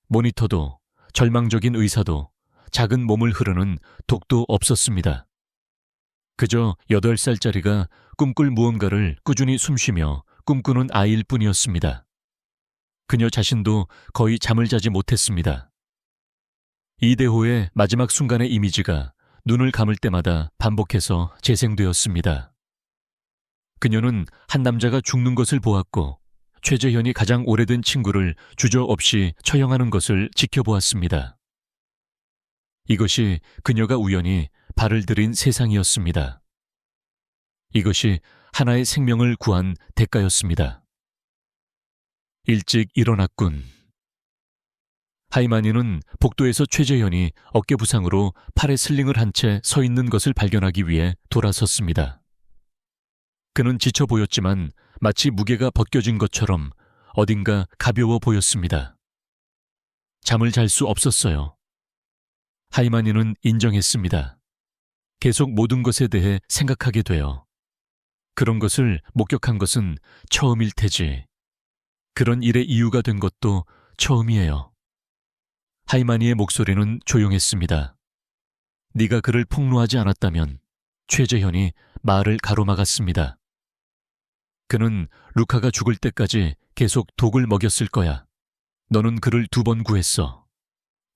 모니터도 절망적인 의사도 작은 몸을 흐르는 독도 없었습니다. 그저 8살짜리가 꿈꿀 무언가를 꾸준히 숨쉬며 꿈꾸는 아이일 뿐이었습니다. 그녀 자신도 거의 잠을 자지 못했습니다. 이대호의 마지막 순간의 이미지가 눈을 감을 때마다 반복해서 재생되었습니다. 그녀는 한 남자가 죽는 것을 보았고 최재현이 가장 오래된 친구를 주저없이 처형하는 것을 지켜보았습니다. 이것이 그녀가 우연히 발을 들인 세상이었습니다. 이것이 하나의 생명을 구한 대가였습니다. 일찍 일어났군. 하이마니는 복도에서 최재현이 어깨 부상으로 팔에 슬링을 한 채 서 있는 것을 발견하기 위해 돌아섰습니다. 그는 지쳐 보였지만 마치 무게가 벗겨진 것처럼 어딘가 가벼워 보였습니다. 잠을 잘 수 없었어요. 하이마니는 인정했습니다. 계속 모든 것에 대해 생각하게 돼요. 그런 것을 목격한 것은 처음일 테지. 그런 일의 이유가 된 것도 처음이에요. 하이마니의 목소리는 조용했습니다. 네가 그를 폭로하지 않았다면. 최재현이 말을 가로막았습니다. 그는 루카가 죽을 때까지 계속 독을 먹였을 거야. 너는 그를 2번 구했어.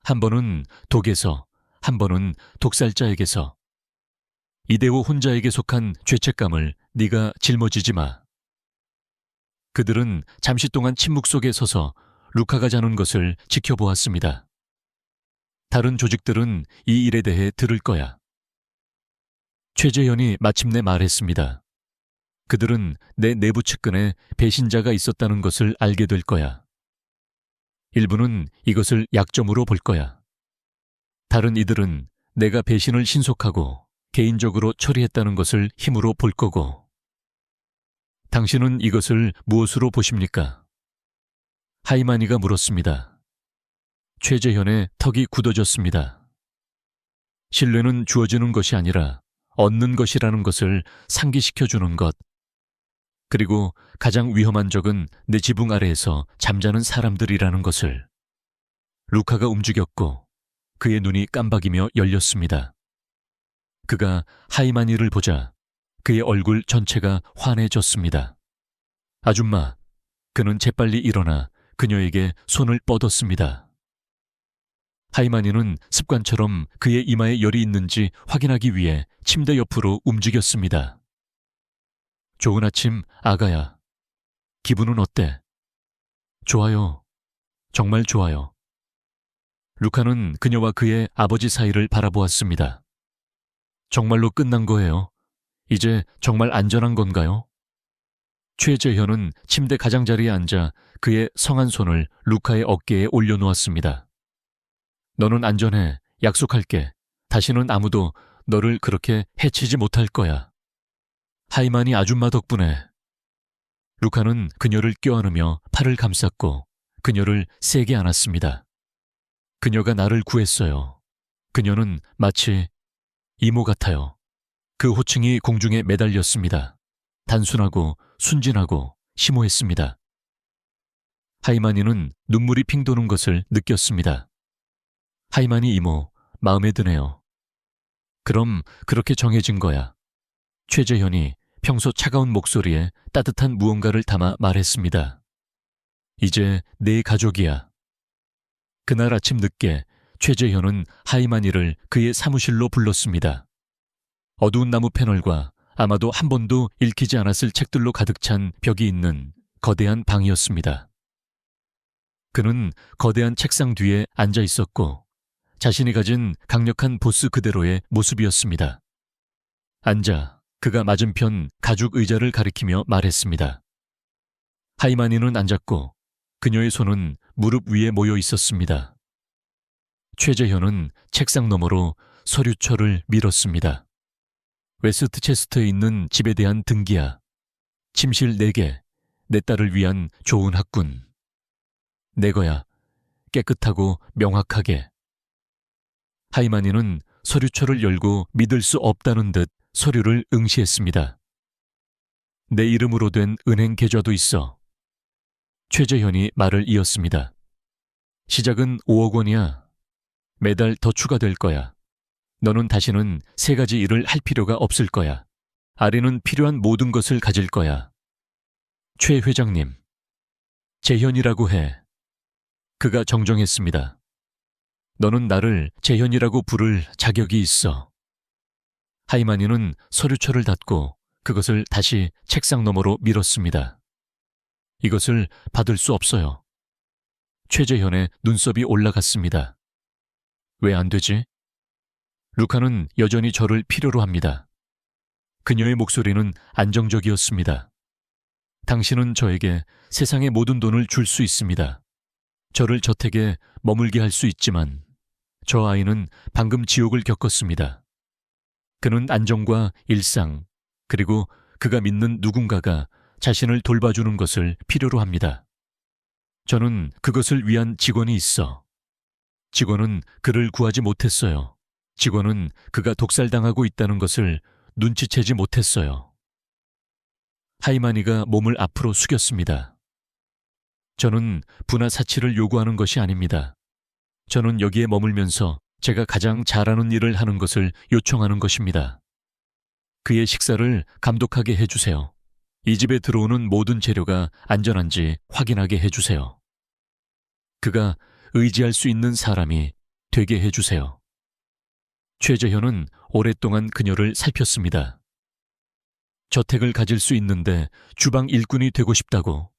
한 번은 독에서, 한 번은 독살자에게서. 이대호 혼자에게 속한 죄책감을 네가 짊어지지 마. 그들은 잠시 동안 침묵 속에 서서 루카가 자는 것을 지켜보았습니다. 다른 조직들은 이 일에 대해 들을 거야. 최재현이 마침내 말했습니다. 그들은 내 내부 측근에 배신자가 있었다는 것을 알게 될 거야. 일부는 이것을 약점으로 볼 거야. 다른 이들은 내가 배신을 신속하고 개인적으로 처리했다는 것을 힘으로 볼 거고. 당신은 이것을 무엇으로 보십니까? 하이마니가 물었습니다. 최재현의 턱이 굳어졌습니다. 신뢰는 주어지는 것이 아니라 얻는 것이라는 것을 상기시켜주는 것. 그리고 가장 위험한 적은 내 지붕 아래에서 잠자는 사람들이라는 것을. 루카가 움직였고 그의 눈이 깜박이며 열렸습니다. 그가 하이마니를 보자 그의 얼굴 전체가 환해졌습니다. 아줌마, 그는 재빨리 일어나 그녀에게 손을 뻗었습니다. 하이마니는 습관처럼 그의 이마에 열이 있는지 확인하기 위해 침대 옆으로 움직였습니다. 좋은 아침, 아가야. 기분은 어때? 좋아요. 정말 좋아요. 루카는 그녀와 그의 아버지 사이를 바라보았습니다. 정말로 끝난 거예요? 이제 정말 안전한 건가요? 최재현은 침대 가장자리에 앉아 그의 성한 손을 루카의 어깨에 올려놓았습니다. 너는 안전해. 약속할게. 다시는 아무도 너를 그렇게 해치지 못할 거야. 하이마니 아줌마 덕분에. 루카는 그녀를 껴안으며 팔을 감쌌고 그녀를 세게 안았습니다. 그녀가 나를 구했어요. 그녀는 마치 이모 같아요. 그 호칭이 공중에 매달렸습니다. 단순하고 순진하고 심오했습니다. 하이마니는 눈물이 핑 도는 것을 느꼈습니다. 하이마니 이모, 마음에 드네요. 그럼 그렇게 정해진 거야. 최재현이 평소 차가운 목소리에 따뜻한 무언가를 담아 말했습니다. 이제 내 가족이야. 그날 아침 늦게 최재현은 하이마니를 그의 사무실로 불렀습니다. 어두운 나무 패널과 아마도 한 번도 읽히지 않았을 책들로 가득 찬 벽이 있는 거대한 방이었습니다. 그는 거대한 책상 뒤에 앉아 있었고 자신이 가진 강력한 보스 그대로의 모습이었습니다. 앉아 그가 맞은편 가죽 의자를 가리키며 말했습니다. 하이마니는 앉았고 그녀의 손은 무릎 위에 모여 있었습니다. 최재현은 책상 너머로 서류철을 밀었습니다. 웨스트체스터에 있는 집에 대한 등기야. 침실 4개, 내 딸을 위한 좋은 학군. 내 거야. 깨끗하고 명확하게. 하이마니는 서류철을 열고 믿을 수 없다는 듯 서류를 응시했습니다. 내 이름으로 된 은행 계좌도 있어. 최재현이 말을 이었습니다. 시작은 5억 원이야. 매달 더 추가될 거야. 너는 다시는 3가지 일을 할 필요가 없을 거야. 아래는 필요한 모든 것을 가질 거야. 최 회장님. 재현이라고 해. 그가 정정했습니다. 너는 나를 재현이라고 부를 자격이 있어. 하이마니는 서류철을 닫고 그것을 다시 책상 너머로 밀었습니다. 이것을 받을 수 없어요. 최재현의 눈썹이 올라갔습니다. 왜 안 되지? 루카는 여전히 저를 필요로 합니다. 그녀의 목소리는 안정적이었습니다. 당신은 저에게 세상의 모든 돈을 줄 수 있습니다. 저를 저택에 머물게 할 수 있지만 저 아이는 방금 지옥을 겪었습니다. 그는 안정과 일상, 그리고 그가 믿는 누군가가 자신을 돌봐주는 것을 필요로 합니다. 저는 그것을 위한 직원이 있어. 직원은 그를 구하지 못했어요. 직원은 그가 독살당하고 있다는 것을 눈치채지 못했어요. 하이마니가 몸을 앞으로 숙였습니다. 저는 분화 사치를 요구하는 것이 아닙니다. 저는 여기에 머물면서 제가 가장 잘하는 일을 하는 것을 요청하는 것입니다. 그의 식사를 감독하게 해주세요. 이 집에 들어오는 모든 재료가 안전한지 확인하게 해주세요. 그가 의지할 수 있는 사람이 되게 해주세요. 최재현은 오랫동안 그녀를 살폈습니다. 저택을 가질 수 있는데 주방 일꾼이 되고 싶다고.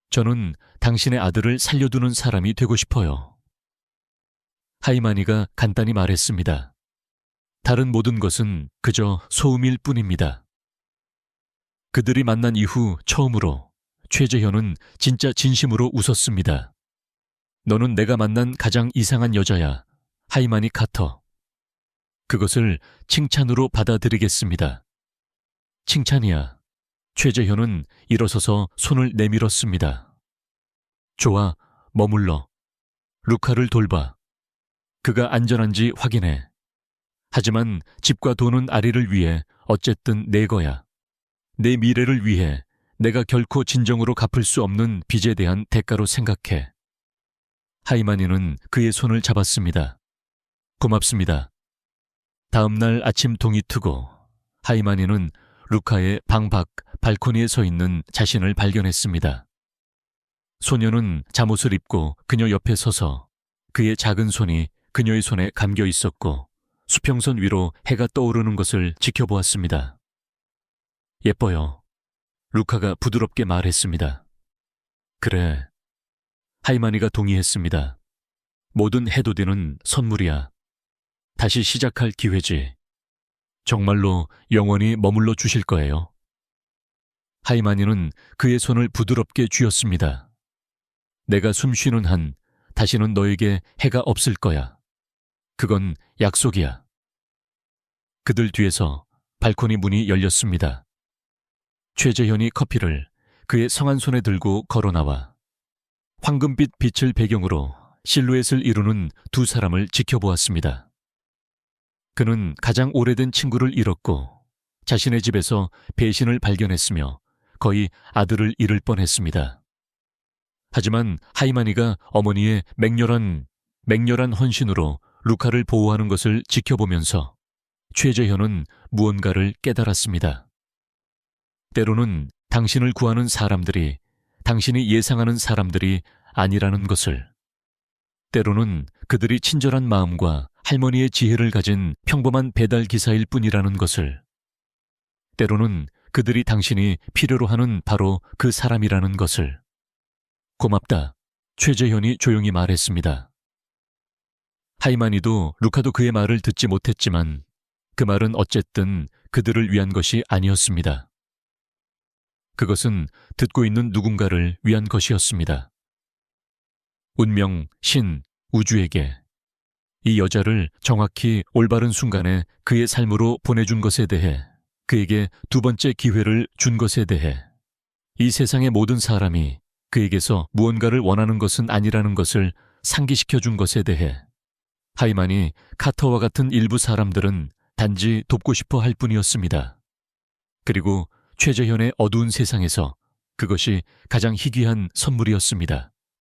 저는 당신의 아들을 살려두는 사람이 되고 싶어요. 하이마니가 간단히 말했습니다. 다른 모든 것은 그저 소음일 뿐입니다. 그들이 만난 이후 처음으로 최재현은 진짜 진심으로 웃었습니다. 너는 내가 만난 가장 이상한 여자야, 하이마니 카터. 그것을 칭찬으로 받아들이겠습니다. 칭찬이야. 최재현은 일어서서 손을 내밀었습니다. 좋아, 머물러. 루카를 돌봐. 그가 안전한지 확인해. 하지만 집과 돈은 아리를 위해 어쨌든 내 거야. 내 미래를 위해 내가 결코 진정으로 갚을 수 없는 빚에 대한 대가로 생각해. 하이마니는 그의 손을 잡았습니다. 고맙습니다. 다음 날 아침 동이 트고 하이마니는 루카의 방 밖 발코니에 서 있는 자신을 발견했습니다. 소녀는 잠옷을 입고 그녀 옆에 서서 그의 작은 손이 그녀의 손에 감겨 있었고 수평선 위로 해가 떠오르는 것을 지켜보았습니다. 예뻐요. 루카가 부드럽게 말했습니다. 그래. 하이마니가 동의했습니다. 모든 해돋이는 선물이야. 다시 시작할 기회지. 정말로 영원히 머물러 주실 거예요. 하이마니는 그의 손을 부드럽게 쥐었습니다. 내가 숨 쉬는 한 다시는 너에게 해가 없을 거야. 그건 약속이야. 그들 뒤에서 발코니 문이 열렸습니다. 최재현이 커피를 그의 성한 손에 들고 걸어나와 황금빛 빛을 배경으로 실루엣을 이루는 두 사람을 지켜보았습니다. 그는 가장 오래된 친구를 잃었고 자신의 집에서 배신을 발견했으며 거의 아들을 잃을 뻔했습니다. 하지만 하이마니가 어머니의 맹렬한 헌신으로 루카를 보호하는 것을 지켜보면서 최재현은 무언가를 깨달았습니다. 때로는 당신을 구하는 사람들이 당신이 예상하는 사람들이 아니라는 것을, 때로는 그들이 친절한 마음과 할머니의 지혜를 가진 평범한 배달 기사일 뿐이라는 것을, 때로는 그들이 당신이 필요로 하는 바로 그 사람이라는 것을. 고맙다, 최재현이 조용히 말했습니다. 하이마니도 루카도 그의 말을 듣지 못했지만 그 말은 어쨌든 그들을 위한 것이 아니었습니다. 그것은 듣고 있는 누군가를 위한 것이었습니다. 운명, 신, 우주에게 이 여자를 정확히 올바른 순간에 그의 삶으로 보내준 것에 대해, 그에게 두 번째 기회를 준 것에 대해, 이 세상의 모든 사람이 그에게서 무언가를 원하는 것은 아니라는 것을 상기시켜 준 것에 대해, 하이만이 카터와 같은 일부 사람들은 단지 돕고 싶어 할 뿐이었습니다. 그리고 최재현의 어두운 세상에서 그것이 가장 희귀한 선물이었습니다.